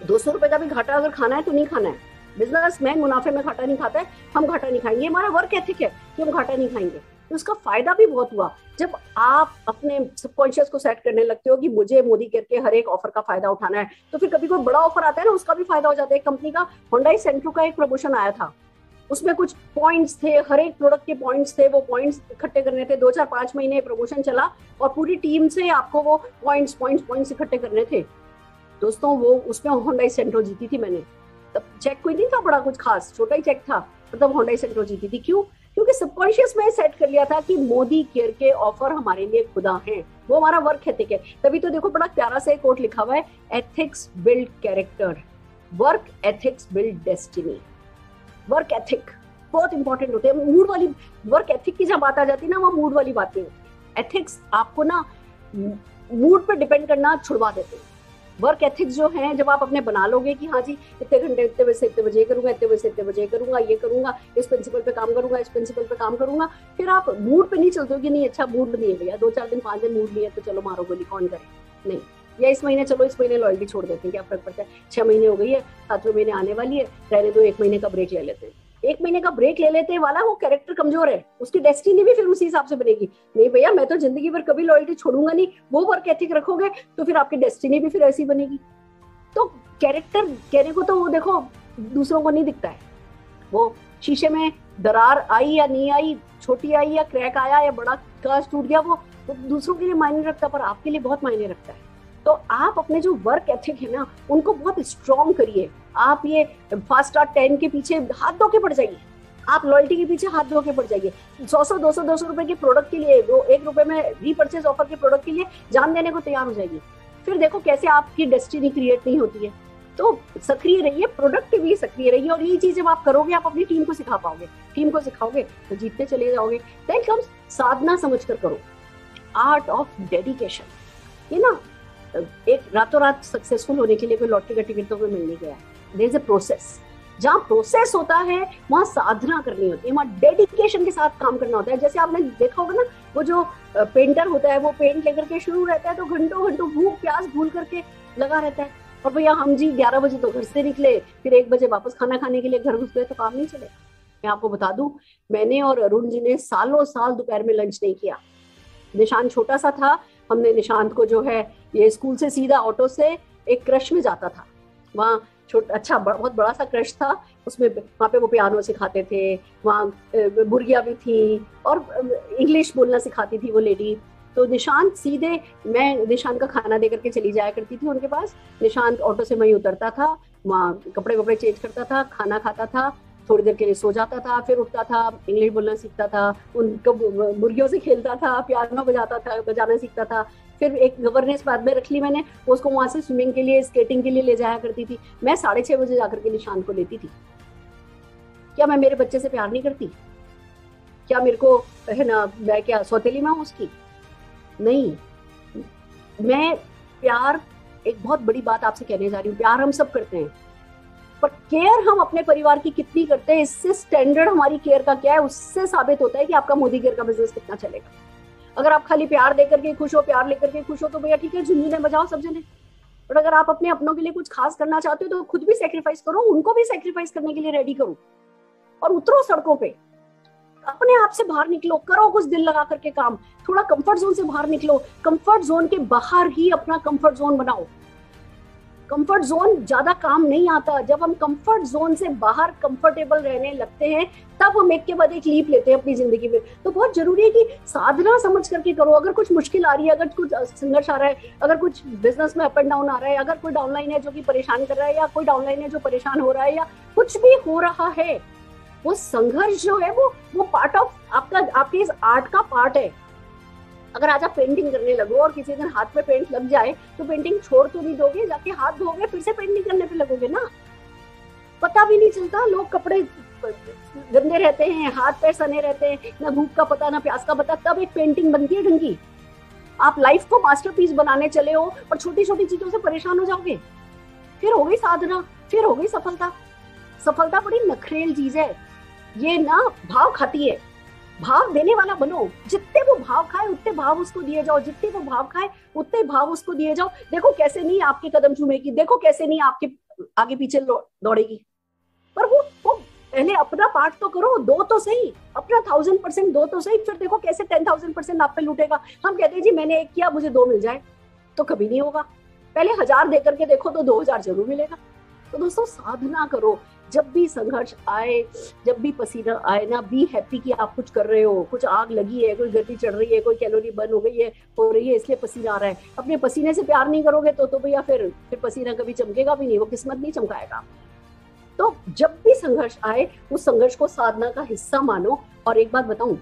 200 रुपए का भी घाटा अगर खाना है तो नहीं खाना है। बिजनेसमैन मुनाफे में घाटा नहीं खाता है, हम घाटा नहीं खाएंगे, हमारा वर्क एथिक है कि हम घाटा नहीं खाएंगे। तो उसका फायदा भी बहुत हुआ। जब आप अपने सबकॉन्शियस को सेट करने लगते हो कि मुझे मोदी केयर के हर एक ऑफर का फायदा उठाना है, तो फिर कभी कोई बड़ा ऑफर आता है ना, उसका भी फायदा हो जाता है। कंपनी का होंडाई सेंट्रो का एक प्रमोशन आया था, उसमें कुछ पॉइंट्स थे, हर एक प्रोडक्ट के पॉइंट्स थे, वो पॉइंट्स इकट्ठे करने थे। 2-4-5 महीने प्रमोशन चला और पूरी टीम से आपको वो पॉइंट्स इकट्ठे करने थे। दोस्तों वो उसमें होंडाई सेंट्रो जीती थी मैंने। तब चेक कोई नहीं था बड़ा कुछ खास, छोटा ही चेक था, मतलब होंडाई सेंट्रो जीती थी। क्यों? क्योंकि सबकॉन्शियस में सेट कर लिया था कि मोदी केयर के ऑफर हमारे लिए खुदा हैं, वो हमारा वर्क एथिक है। तभी तो देखो बड़ा प्यारा सा एक कोट लिखा हुआ है, ethics build character, work ethics build destiny. Work ethic बहुत इंपॉर्टेंट होते हैं। मूड वाली वर्क एथिक की जब बात आ जाती है ना, वो मूड वाली बातें होती है। एथिक्स आपको ना मूड पर डिपेंड करना छुड़वा देते हैं। वर्क एथिक्स जो है, जब आप अपने बना लोगे कि हाँ जी इतने घंटे इतने बजे से इतने बजे करूंगा, इतने बजे से इतने बजे करूंगा, ये करूंगा, इस प्रिंसिपल पे काम करूंगा, इस प्रिंसिपल पे काम करूंगा, फिर आप मूड पे नहीं चलते हो कि नहीं अच्छा मूड नहीं है भैया, 2-4 दिन 5 दिन मूड नहीं है तो चलो मारो गोली, कौन करे, नहीं। या इस महीने चलो, इस महीने लॉयल्टी छोड़ देते हैं, क्या फर्क पड़ता है, 6 महीने हो गई है, 7वें महीने आने वाली है, रहने दो, 1 महीने का ब्रेक ले लेते हैं। 1 महीने का ब्रेक ले लेते वाला वो कैरेक्टर कमजोर है, उसकी डेस्टिनी भी फिर उसी हिसाब से बनेगी। नहीं भैया मैं तो जिंदगी भर कभी लॉयल्टी छोड़ूंगा नहीं, वो वर्क एथिक रखोगे तो फिर आपकी डेस्टिनी भी फिर ऐसी बनेगी। तो कैरेक्टर कहने को तो वो देखो दूसरों को नहीं दिखता है, वो शीशे में दरार आई या नहीं आई, छोटी आई या क्रैक आया या बड़ा कांच टूट गया, वो दूसरों के लिए मायने रखता है पर आपके लिए बहुत मायने रखता है। तो आप अपने जो वर्क एथिक है ना उनको बहुत स्ट्रॉन्ग करिए। आप ये फास्ट स्टार्ट 10 के पीछे हाथ धो के पड़ जाइए, आप लॉयल्टी के पीछे हाथ धो के पड़ जाइए। 100-200 रुपए के प्रोडक्ट के लिए, वो 1 रुपए में रीपरचेज ऑफर के प्रोडक्ट के लिए जान देने को तैयार हो जाइए। फिर देखो कैसे आपकी डेस्टिनी क्रिएट नहीं होती है। तो सक्रिय रहिए, प्रोडक्टिवली सक्रिय रहिए, और ये चीज जब आप करोगे आप अपनी टीम को सिखा पाओगे, टीम को सिखाओगे तो जीतते चले जाओगे। देन कम्स साधना समझ कर करो, आर्ट ऑफ डेडिकेशन। ये ना एक रातों रात सक्सेसफुल होने के लिए कोई लॉटरी का टिकट तो कोई मिल नहीं गया है। There is a process. जहाँ प्रोसेस होता है वहां साधना करनी होती है, वहां डेडिकेशन के साथ काम करना होता है। जैसे आपने देखा होगा ना, वो जो पेंटर होता है वो पेंट लेकर के शुरू रहता है तो घंटों घंटों भूख प्यास भूल करके लगा रहता है। और भैया हम जी 11 बजे तो घर से निकले, फिर 1 बजे वापस खाना खाने के लिए घर घुस गए तो काम नहीं चले। मैं आपको बता दूं, मैंने और अरुण जी ने सालों साल दोपहर में लंच नहीं किया। निशांत छोटा सा था, हमने निशांत को जो है ये स्कूल से सीधा ऑटो से एक क्रश में जाता था, वहाँ अच्छा बहुत बड़ा सा क्रश था, उसमें वहाँ पे वो पियानो सिखाते थे, वहाँ बुर्गिया भी थी और इंग्लिश बोलना सिखाती थी वो लेडी। तो निशांत सीधे, मैं निशांत का खाना दे करके चली जाया करती थी उनके पास। निशांत ऑटो से वहीं उतरता था, वहाँ कपड़े चेंज करता था, खाना खाता था, थोड़ी देर के लिए सो जाता था, फिर उठता था, इंग्लिश बोलना सीखता था, उनको मुर्गियों से खेलता था, पियानो बजाना सीखता था। फिर एक गवर्नेंस बाद में रख ली मैंने, उसको वहां से स्विमिंग के लिए, स्केटिंग के लिए ले जाया करती थी। मैं 6:30 बजे जाकर के निशांत को लेती थी। क्या मैं मेरे बच्चे से प्यार नहीं करती? क्या मेरे को है ना, मैं क्या सौतेली में हूँ उसकी? नहीं। मैं प्यार, एक बहुत बड़ी बात आपसे कहने जा रही हूँ, प्यार हम सब करते हैं, पर केयर हम अपने परिवार की कितनी करते हैं, इससे स्टैंडर्ड हमारी केयर का क्या है उससे साबित होता है कि आपका मोदी केयर का बिजनेस कितना चलेगा। अगर आप खाली प्यार देकर के खुश हो, प्यार लेकर के खुश हो, तो भैया ठीक है, झुंझुने बजाओ सब जने। पर अगर आप अपने अपनों के लिए कुछ खास करना चाहते हो तो खुद भी सेक्रीफाइस करो, उनको भी सेक्रीफाइस करने के लिए रेडी करो और उतरो सड़कों पे। अपने आप से बाहर निकलो, करो कुछ दिल लगा करके काम, थोड़ा कंफर्ट जोन से बाहर निकलो। कंफर्ट जोन के बाहर ही अपना कंफर्ट जोन बनाओ। कंफर्ट जोन ज्यादा काम नहीं आता। जब हम कंफर्ट जोन से बाहर कंफर्टेबल रहने लगते हैं तब हम एक के बाद एक लीप लेते हैं अपनी जिंदगी में। तो बहुत जरूरी है कि साधना समझ करके करो। अगर कुछ मुश्किल आ रही है, अगर कुछ संघर्ष आ रहा है, अगर कुछ बिजनेस में अप एंड डाउन आ रहा है, अगर कोई डाउनलाइन है जो कि परेशान कर रहा है, या कोई डाउनलाइन है जो परेशान हो रहा है, या कुछ भी हो रहा है, वो संघर्ष जो है वो पार्ट ऑफ आपके इस आर्ट का पार्ट है। अगर आज आप पेंटिंग करने लगो और किसी दिन हाथ पे पेंट लग जाए तो पेंटिंग छोड़ तो नहीं दोगे, जाके हाथ धोगे फिर से पेंटिंग करने पे लगोगे ना। पता भी नहीं चलता, लोग कपड़े गंदे रहते हैं, हाथ पैर सने रहते हैं, ना भूख का पता ना प्यास का पता, तब एक पेंटिंग बनती है ढंग की। आप लाइफ को मास्टरपीस बनाने चले हो और छोटी छोटी चीजों से परेशान हो जाओगे, फिर हो गई साधना, फिर हो गई सफलता। सफलता बड़ी नखरेल चीज है, ये ना भाव खाती है। भाव देने वाला बनो, जितने वो भाव खाए उतने भाव उसको दिए जाओ, जितने वो भाव खाए उतने भाव उसको दिए जाओ। देखो कैसे नहीं आपके कदम चूमेगी, देखो कैसे नहीं आपके आगे पीछे दौड़ेगी। पर वो पहले अपना पार्ट तो करो, दो तो सही, अपना 1000% दो तो सही, फिर देखो कैसे 10,000% आप पे लूटेगा। हम कहते हैं जी मैंने 1 किया मुझे 2 मिल जाए, तो कभी नहीं होगा। पहले 1000 दे करके देखो तो 2000 जरूर मिलेगा। तो दोस्तों साधना करो, जब भी संघर्ष आए, जब भी पसीना आए ना, बी हैप्पी कि आप कुछ कर रहे हो, कुछ आग लगी है, कोई गति चढ़ रही है, कोई कैलोरी बर्न हो रही है इसलिए पसीना आ रहा है। अपने पसीने से प्यार नहीं करोगे तो भैया फिर पसीना कभी चमकेगा भी नहीं, वो किस्मत नहीं चमकाएगा। तो जब भी संघर्ष आए उस संघर्ष को साधना का हिस्सा मानो। और एक बात बताऊं,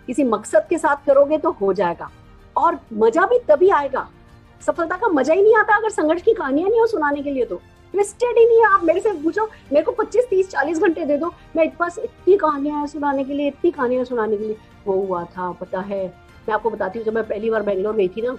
किसी मकसद के साथ करोगे तो हो जाएगा, और मजा भी तभी आएगा। सफलता का मजा ही नहीं आता अगर संघर्ष की कहानियां नहीं हो सुनाने के लिए, तो ट्विस्टेड ही नहीं है। आप मेरे से पूछो, मेरे को 25, 30, 40 घंटे दे दो, मैं पास इतनी कहानियां हैं सुनाने के लिए, इतनी कहानियां सुनाने के लिए। वो हुआ था, पता है, मैं आपको बताती हूँ, जब मैं पहली बार बेंगलोर गई थी ना,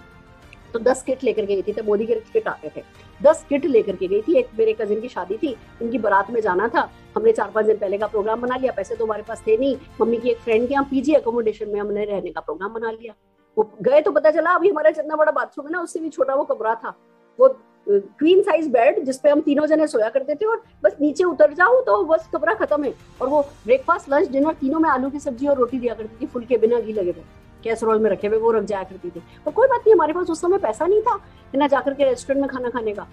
तो 10 किट लेकर गई थी। तो मोदी के किट आते थे, 10 किट लेकर के गई थी। एक मेरे कजिन की शादी थी, उनकी बारात में जाना था। हमने 4-5 दिन पहले का प्रोग्राम बना लिया, पैसे तो हमारे पास थे नहीं। मम्मी की एक फ्रेंड के यहाँ पीजी अकोमोडेशन में हमने रहने का प्रोग्राम बना लिया। वो गए तो पता चला अभी हमारा जितना बड़ा बाथरूम है ना, उससे भी छोटा वो कमरा था। वो क्वीन साइज बेड जिसपे हम तीनों जने सोया करते थे, और बस नीचे उतर जाओ तो बस कमरा खत्म है। और वो ब्रेकफास्ट लंच डिनर तीनों में आलू की सब्जी और रोटी दिया करती थी, फुल के बिना घी लगे हुए, कैसरोल में रखे हुए वो रख जाया करती थी। और कोई बात नहीं, हमारे पास उस समय पैसा नहीं था ना जाकर के रेस्टोरेंट में खाना खाने का।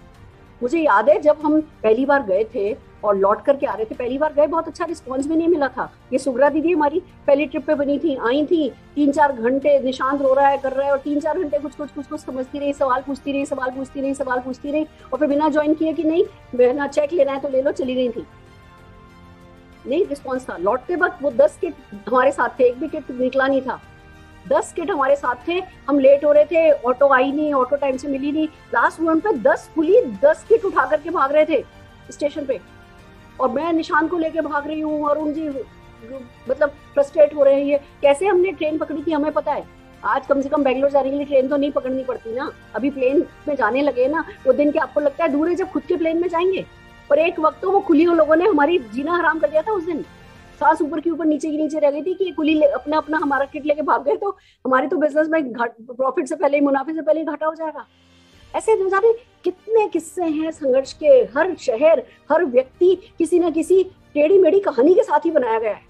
मुझे याद है जब हम पहली बार गए थे और लौट करके आ रहे थे, पहली बार गए, बहुत अच्छा रिस्पॉन्स भी नहीं मिला था। ये सुग्रा दीदी हमारी पहली ट्रिप पे बनी थी, आई थी, 3-4 घंटे निशांत रो रहा है, कर रहा है, और 3-4 घंटे कुछ समझती रही, सवाल पूछती रही, और फिर बिना ज्वाइन किए कि नहीं बिना चेक लेना है तो ले लो, चली गई थी। नहीं रिस्पॉन्स था। लौटते वक्त वो 10 किट हमारे साथ थे, एक भी किट निकला नहीं था। 10 किट हमारे साथ थे, हम लेट हो रहे थे, ऑटो आई नहीं, ऑटो टाइम से मिली नहीं, लास्ट मोमेंट पे 10 कुली 10 किट उठा करके भाग रहे थे स्टेशन पे, और मैं निशान को लेके भाग रही हूँ, अरुण जी मतलब फ्रस्ट्रेट हो रहे हैं। ये कैसे हमने ट्रेन पकड़ी थी हमें पता है। आज कम से कम बैंगलोर जाने के लिए ट्रेन तो नहीं पकड़नी पड़ती ना, अभी प्लेन में जाने लगे ना, वो दिन के आपको लगता है दूर है जब खुद के प्लेन में जाएंगे। पर एक वक्त तो वो खुली लोगों ने हमारी जीना हराम कर दिया था। उस दिन सांस ऊपर की ऊपर नीचे की नीचे रह गई थी कि कुली अपना अपना हमारा किट लेके भाग गए तो हमारी तो बिजनेस में प्रॉफिट से पहले ही, मुनाफे से पहले ही घाटा हो जाएगा। ऐसे जाने कितने किस्से हैं संघर्ष के। हर शहर, हर व्यक्ति किसी न किसी टेढ़ी मेढ़ी कहानी के साथ ही बनाया गया है।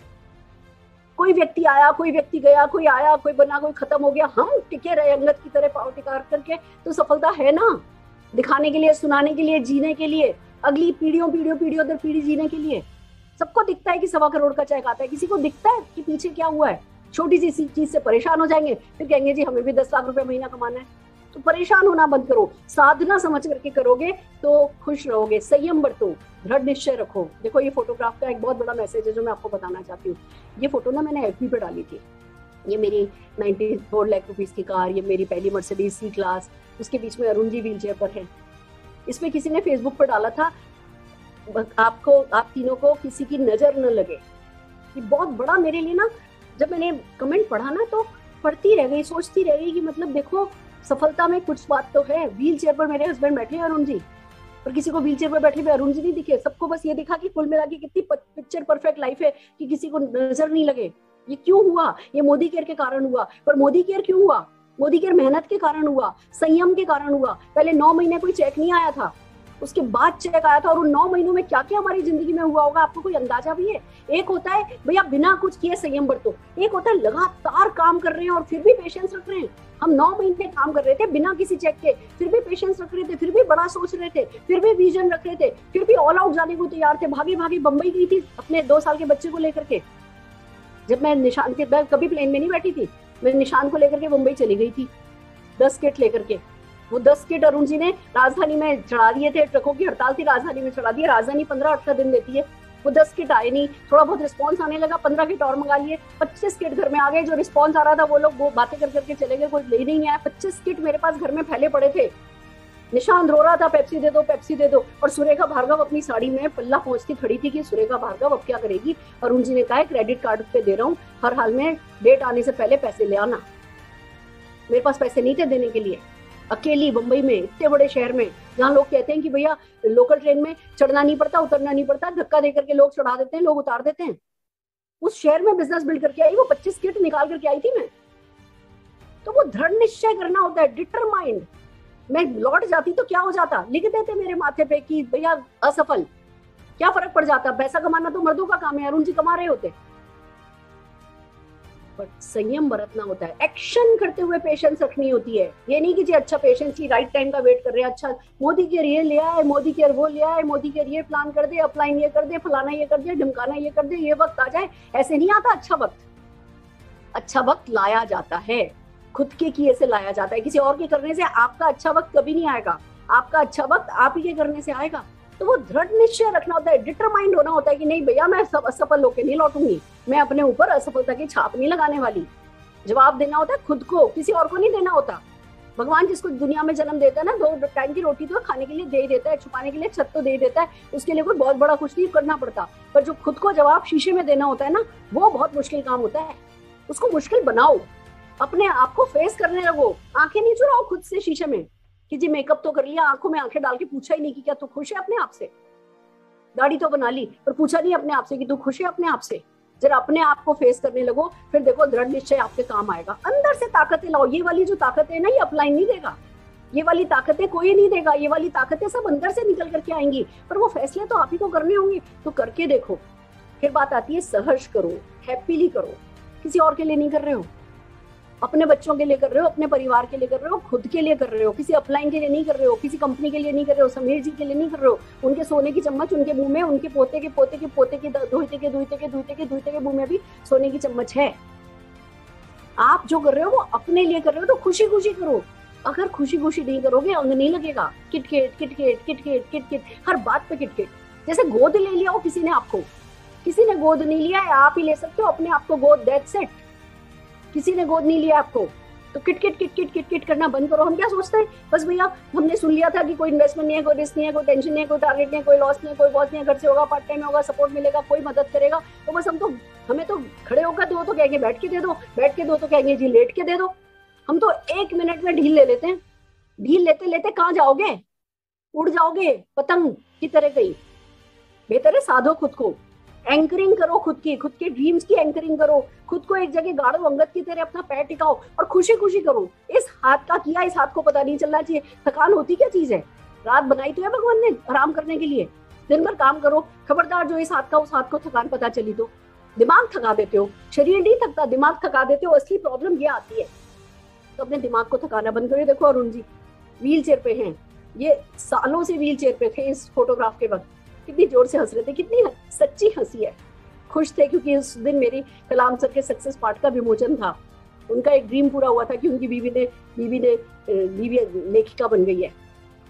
कोई व्यक्ति आया, कोई व्यक्ति गया, कोई आया, कोई बना, कोई खत्म हो गया, हम टिके रहे अंगद की तरह पाव टिका करके, तो सफलता है ना, दिखाने के लिए, सुनाने के लिए, जीने के लिए, अगली पीढ़ियों दर पीढ़ी जीने के लिए। सबको दिखता है कि 1.25 करोड़ का चेक आता है, किसी को दिखता है कि पीछे क्या हुआ है। छोटी सी चीज से परेशान हो जाएंगे, फिर कहेंगे जी हमें भी 10 लाख रुपए महीना कमाना है। तो परेशान होना बंद करो, साधना समझ करके करोगे तो खुश रहोगे। संयम बरतो, दृढ़ निश्चय रखो। देखो ये फोटोग्राफ का एक बहुत बड़ा मैसेज है जो मैं आपको बताना चाहती हूँ। ये फोटो ना मैंने एफबी पे डाली थी। ये मेरी 94 लाख रुपीस की कार, ये मेरी पहली मर्सिडीज सी क्लास, उसके बीच में अरुण जी व्हील चेयर पर है। इसमें किसी ने फेसबुक पर डाला था, आपको, आप तीनों को किसी की नजर न लगे। ये बहुत बड़ा मेरे लिए ना, जब मैंने कमेंट पढ़ा ना तो पढ़ती रह गई, सोचती रह गई कि मतलब देखो सफलता में कुछ बात तो है। व्हील चेयर पर मेरे हस्बैंड बैठे हैं अरुण जी, पर किसी को व्हील चेयर पर बैठे हुए अरुण जी नहीं दिखे। सबको बस ये दिखा कि कुल मिला के कितनी पिक्चर परफेक्ट लाइफ है कि किसी को नजर नहीं लगे। ये क्यों हुआ? ये मोदी केयर के कारण हुआ। पर मोदी केयर क्यों हुआ? मोदी केयर मेहनत के कारण हुआ, संयम के कारण हुआ। पहले 9 महीने कोई चेक नहीं आया था, उसके बाद चेक आया था, और उन 9 महीनों में क्या क्या हमारी जिंदगी में हुआ होगा आपको कोई अंदाजा भी है? एक होता है भैया बिना कुछ किए संयम बरतो, एक होता है लगातार काम कर रहे हैं और फिर भी पेशेंस रख रहे हैं। हम 9 महीने काम कर रहे थे बिना किसी चेक के, फिर भी पेशेंस रख रहे थे, फिर भी बड़ा सोच रहे थे, फिर भी विजन रख रहे थे, फिर भी ऑल आउट जाने को तैयार थे। भागी भागी बंबई गई थी अपने 2 साल के बच्चे को लेकर के। जब मैं निशान के, मैं कभी प्लेन में नहीं बैठी थी, मैं निशान को लेकर के मुंबई चली गई थी 10 किट लेकर के। वो 10 किट अरुण जी ने राजधानी में चढ़ा दिए थे, ट्रकों की हड़ताल थी, राजधानी में चढ़ा दिए। राजधानी 15-18 दिन देती है, वो 10 किट आए नहीं, थोड़ा बहुत रिस्पॉन्स आने लगा, 15 किट और मंगा लिए, 25 किट घर में आ गए। जो रिस्पॉन्स आ रहा था वो लोग वो बातें कर करके चले गए, कोई ले नहीं आया। 25 किट मेरे पास घर में फैले पड़े थे। निशांत रो रहा था पेप्सी दे दो, पेप्सी दे दो, और सुरेखा भार्गव अपनी साड़ी में पल्ला पहुंचती खड़ी थी कि सुरेखा भार्गव अब क्या करेगी। अरुण जी ने कहा क्रेडिट कार्ड पे दे रहा हूँ, हर हाल में डेट आने से पहले पैसे ले आना। मेरे पास पैसे नहीं थे देने के लिए। अकेली बंबई में, इतने बड़े शहर में, जहाँ लोग कहते हैं कि भैया लोकल ट्रेन में चढ़ना नहीं पड़ता, उतरना नहीं पड़ता, धक्का देकर के लोग चढ़ा देते हैं, लोग उतार देते हैं। उस शहर में बिजनेस बिल्ड करके आई, वो 25 किट निकाल करके आई थी मैं। तो वो दृढ़ निश्चय करना होता है, डिटरमाइंड। मैं लौट जाती तो क्या हो जाता, लिख देते मेरे माथे पे कि भैया असफल, क्या फर्क पड़ जाता, पैसा कमाना तो मर्दों का काम है, अरुण जी कमा रहे होते। बट संयम बरतना होता है, एक्शन करते हुए पेशेंस रखनी होती है। ये नहीं कि जी अच्छा पेशेंस ही, राइट टाइम का वेट कर रहे हैं, अच्छा मोदी केयर ये ले आए, मोदी केयर वो ले आए, मोदी केयर ये प्लान कर दे, अपलाइन ये कर दे, फलाना ये कर दे, ढमकाना ये कर दे, ये वक्त आ जाए। ऐसे नहीं आता अच्छा वक्त। अच्छा वक्त लाया जाता है, खुद के किए से लाया जाता है, किसी और के करने से आपका अच्छा वक्त कभी नहीं आएगा। आपका अच्छा वक्त आप ही के करने से आएगा। तो वो दृढ़ निश्चय रखना होता है, डिटरमाइंड होना होता है कि नहीं भैया मैं सब असफल होकर नहीं लौटूंगी, मैं अपने ऊपर असफलता की छाप नहीं लगाने वाली। जवाब देना होता है खुद को, किसी और को नहीं देना होता। भगवान जिसको दुनिया में जन्म देता है ना, 2 टाइम की रोटी तो खाने के लिए दे ही देता है, छुपाने के लिए छत तो दे ही देता है, उसके लिए कोई बहुत बड़ा कुछ नहीं करना पड़ता। पर जो खुद को जवाब शीशे में देना होता है ना, वो बहुत मुश्किल काम होता है। उसको मुश्किल बनाओ, अपने आप को फेस करने लगो। आंखें नहीं चुराओ खुद से शीशे में कि जी मेकअप तो कर लिया, आंखों में आंखें डाल के पूछा ही नहीं कि क्या तू खुश है अपने आप से। दाढ़ी तो बना ली पर पूछा नहीं अपने आप से कि तू खुश है अपने आप से। जरा अपने आप को फेस करने लगो, फिर देखो दृढ़ निश्चय आपके काम आएगा। अंदर से ताकतें लाओ। ये वाली जो ताकत है ना, ये अपलाइन नहीं देगा, ये वाली ताकतें कोई नहीं देगा, ये वाली ताकतें सब अंदर से निकल करके आएंगी। पर वो फैसले तो आप ही को करने होंगे, तो करके देखो। फिर बात आती है सहर्ष करो, हैप्पीली करो, किसी और के लिए नहीं कर रहे हो। अपने बच्चों के लिए कर रहे हो, अपने परिवार के लिए कर रहे हो, खुद के लिए कर रहे हो, किसी अपलाइन के लिए नहीं कर रहे हो, किसी कंपनी के लिए नहीं कर रहे हो, समीर जी के लिए नहीं कर रहे हो। उनके सोने की चम्मच उनके मुंह में, उनके पोते के पोते के पोते के धोते के धोते के धोते के धोते के मुंह में भी सोने की चम्मच है। आप जो कर रहे हो वो अपने लिए कर रहे हो, तो खुशी खुशी करो। अगर खुशी खुशी नहीं करोगे अंग नहीं लगेगा। किटकिट किटकिट किटकिट किटकिट, हर बात पे किटकिट। जैसे गोद ले लिया हो किसी ने आपको, किसी ने गोद नहीं लिया है, आप ही ले सकते हो अपने आप को गोद, दैट्स इट। किसी ने गोद नहीं लिया आपको, तो किटकिट किटकिट किटकिट करना बंद करो। हम क्या सोचते हैं, बस भैया हमने सुन लिया था कि कोई इन्वेस्टमेंट नहीं है, कोई रिस्क नहीं है, कोई टेंशन नहीं है, कोई टारगेट नहीं है, कोई लॉस नहीं है, कोई बॉस नहीं है, घर से होगा, पार्ट टाइम होगा, सपोर्ट मिलेगा, कोई मदद करेगा, तो बस हमें तो खड़े होकर दो तो कहेंगे बैठ के दे दो, बैठ के दो तो कहेंगे जी लेट के दे दो। हम तो 1 मिनट में ढील ले लेते हैं। ढील लेते लेते कहाँ जाओगे, उड़ जाओगे पतंग की तरह कहीं। बेहतर है साधो खुद को, एंकरिंग करो खुद के ड्रीम्स की एंकरिंग करो, खुद को एक जगह गाड़ो, अंगद की तरह अपना पैर टिकाओ और खुशी खुशी करो। इस हाथ का किया, इस हाथ को पता नहीं चलना चाहिए। थकान होती क्या चीज है, रात बनाई तो है भगवान ने आराम करने के लिए। दिन भर काम करो, खबरदार जो इस हाथ का उस हाथ को थकान पता चली तो दिमाग थका देते हो। शरीर नहीं थकता, दिमाग थका देते हो। असली प्रॉब्लम ये आती है, तो अपने दिमाग को थकाना बंद करिए। देखो अरुण जी व्हील चेयर पे हैं, ये सालों से व्हील चेयर पे थे। इस फोटोग्राफ के वक्त कितनी जोर से हंस रहे थे, कितनी सच्ची हंसी है। खुश थे क्योंकि उस दिन मेरी कलाम सर के सक्सेस पार्ट का विमोचन था। उनका एक ड्रीम पूरा हुआ था कि उनकी बीवी लेखिका बन गई है।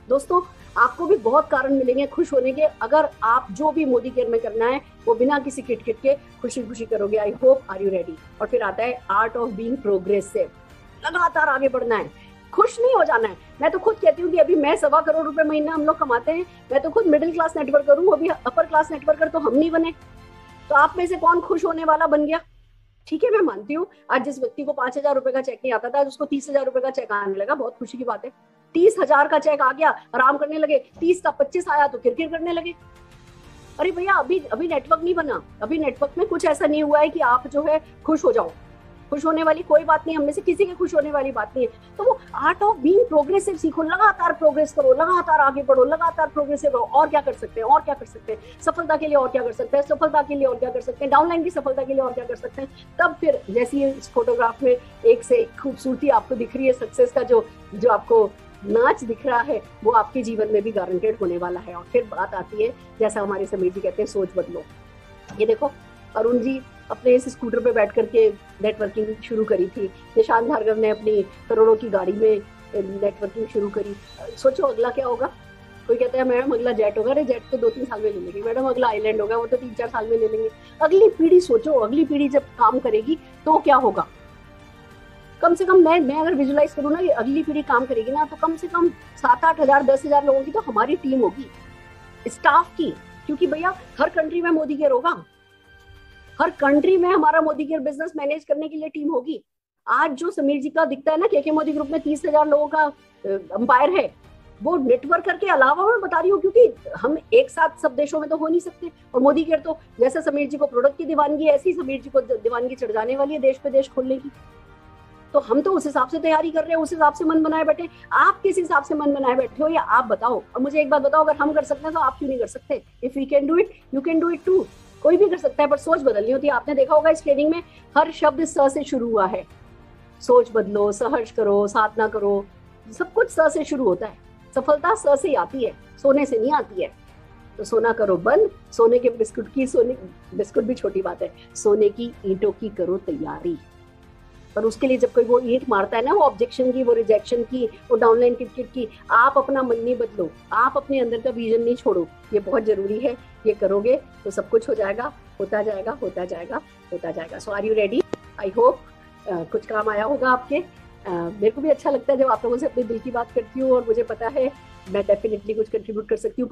दोस्तों आपको भी बहुत कारण मिलेंगे खुश होने के, अगर आप जो भी मोदी केयर में करना है वो बिना किसी किटकिट के खुशी खुशी करोगे। I hope, are you ready. और फिर आता है आर्ट ऑफ बीइंग प्रोग्रेसिव। लगातार आगे बढ़ना है, खुश नहीं हो जाना है। मैं तो खुद कहती हूँ कि अभी मैं 1.25 करोड़ रुपए महीना हम लोग कमाते हैं, मैं तो खुद मिडिल क्लास नेटवर्कर हूँ, अभी अपर क्लास नेटवर्कर तो हम नहीं बने। तो आप में से कौन खुश होने वाला बन गया? ठीक है, मैं मानती हूँ आज जिस व्यक्ति को 5,000 रुपए का चेक नहीं आता था, उसको 30,000 रुपए का चेक आने लगा, बहुत खुशी की बात है। 30,000 का चेक आ गया, आराम करने लगे। 30 का 25 आया तो किरकिर करने लगे। अरे भैया अभी नेटवर्क नहीं बना, अभी नेटवर्क में कुछ ऐसा नहीं हुआ है कि आप जो है खुश हो जाओ। खुश होने वाली कोई बात नहीं, हम में से किसी के खुश होने वाली बात नहीं है। तो वो आर्ट ऑफ बीइंग प्रोग्रेसिव सीखो, लगातार प्रोग्रेस करो, लगातार आगे बढ़ो, लगातार प्रोग्रेसिव रहो। और क्या कर सकते हैं, और क्या कर सकते हैं, सफलता के लिए और क्या कर सकते हैं, सफलता के लिए और क्या कर सकते हैं, डाउनलाइन की सफलता के लिए और क्या कर सकते हैं। तब फिर जैसी इस फोटोग्राफ में एक से एक खूबसूरती आपको दिख रही है, सक्सेस का जो आपको नाच दिख रहा है, वो आपके जीवन में भी गारंटेड होने वाला है। और फिर बात आती है, जैसा हमारे समीर जी कहते हैं, सोच बदलो। ये देखो अरुण जी अपने इस स्कूटर पे बैठ करके नेटवर्किंग शुरू करी थी। निशांत भार्गव ने अपनी करोड़ों की गाड़ी में नेटवर्किंग शुरू करी। सोचो अगला क्या होगा। कोई कहता है मैडम अगला जेट होगा, अरे जेट तो 2-3 साल में ले लेंगे। मैडम अगला आइलैंड होगा, वो तो 3-4 साल में ले लेंगे। अगली पीढ़ी सोचो, अगली पीढ़ी जब काम करेगी तो क्या होगा। कम से कम मैं अगर विजुलाइज करूँ ना, अगली पीढ़ी काम करेगी ना, तो कम से कम 7-8 हजार 10,000 लोगों की तो हमारी टीम होगी, स्टाफ की। क्योंकि भैया हर कंट्री में मोदी केयर होगा, हर कंट्री में हमारा मोदी केयर बिजनेस मैनेज करने के लिए टीम होगी। आज जो समीर जी का दिखता है ना के मोदी ग्रुप में 30,000 लोगों का अंपायर है, वो नेटवर्कर के अलावा मैं बता रही हूँ, क्योंकि हम एक साथ सब देशों में तो हो नहीं सकते। और मोदी केयर तो जैसे समीर जी को प्रोडक्ट की दीवानगी है, ऐसी समीर जी को दीवानगी चढ़ जाने वाली है देश पे देश खोलने की। तो हम तो उस हिसाब से तैयारी कर रहे हैं, उस हिसाब से मन बनाए बैठे। आप किस हिसाब से मन बनाए बैठे हो, या आप बताओ। और मुझे एक बात बताओ, अगर हम कर सकते हैं तो आप क्यों नहीं कर सकते? If we can do it, you can do it too. कोई भी कर सकता है, पर सोच बदलनी होती है। आपने देखा होगा इस ट्रेनिंग में हर शब्द स से शुरू हुआ है। सोच बदलो, सहर्ष करो, साधना करो, सब कुछ स से शुरू होता है। सफलता स से आती है, सोने से नहीं आती है। तो सोना करो बंद, सोने के बिस्कुट भी छोटी बात है, सोने की ईंटों की करो तैयारी। पर उसके लिए जब कोई वो ईंट मारता है ना, वो ऑब्जेक्शन की, वो रिजेक्शन की, वो डाउनलाइन किटकिट की, आप अपना मन नहीं बदलो, आप अपने अंदर का विजन नहीं छोड़ो। ये बहुत जरूरी है। ये करोगे तो सब कुछ हो जाएगा, होता जाएगा, होता जाएगा, होता जाएगा। So are you ready? I hope कुछ काम आया होगा आपके। मेरे को भी अच्छा लगता है जब आप लोगों से अपने दिल की बात करती हूँ, और मुझे पता है मैं डेफिनेटली कुछ कंट्रीब्यूट कर सकती हूँ।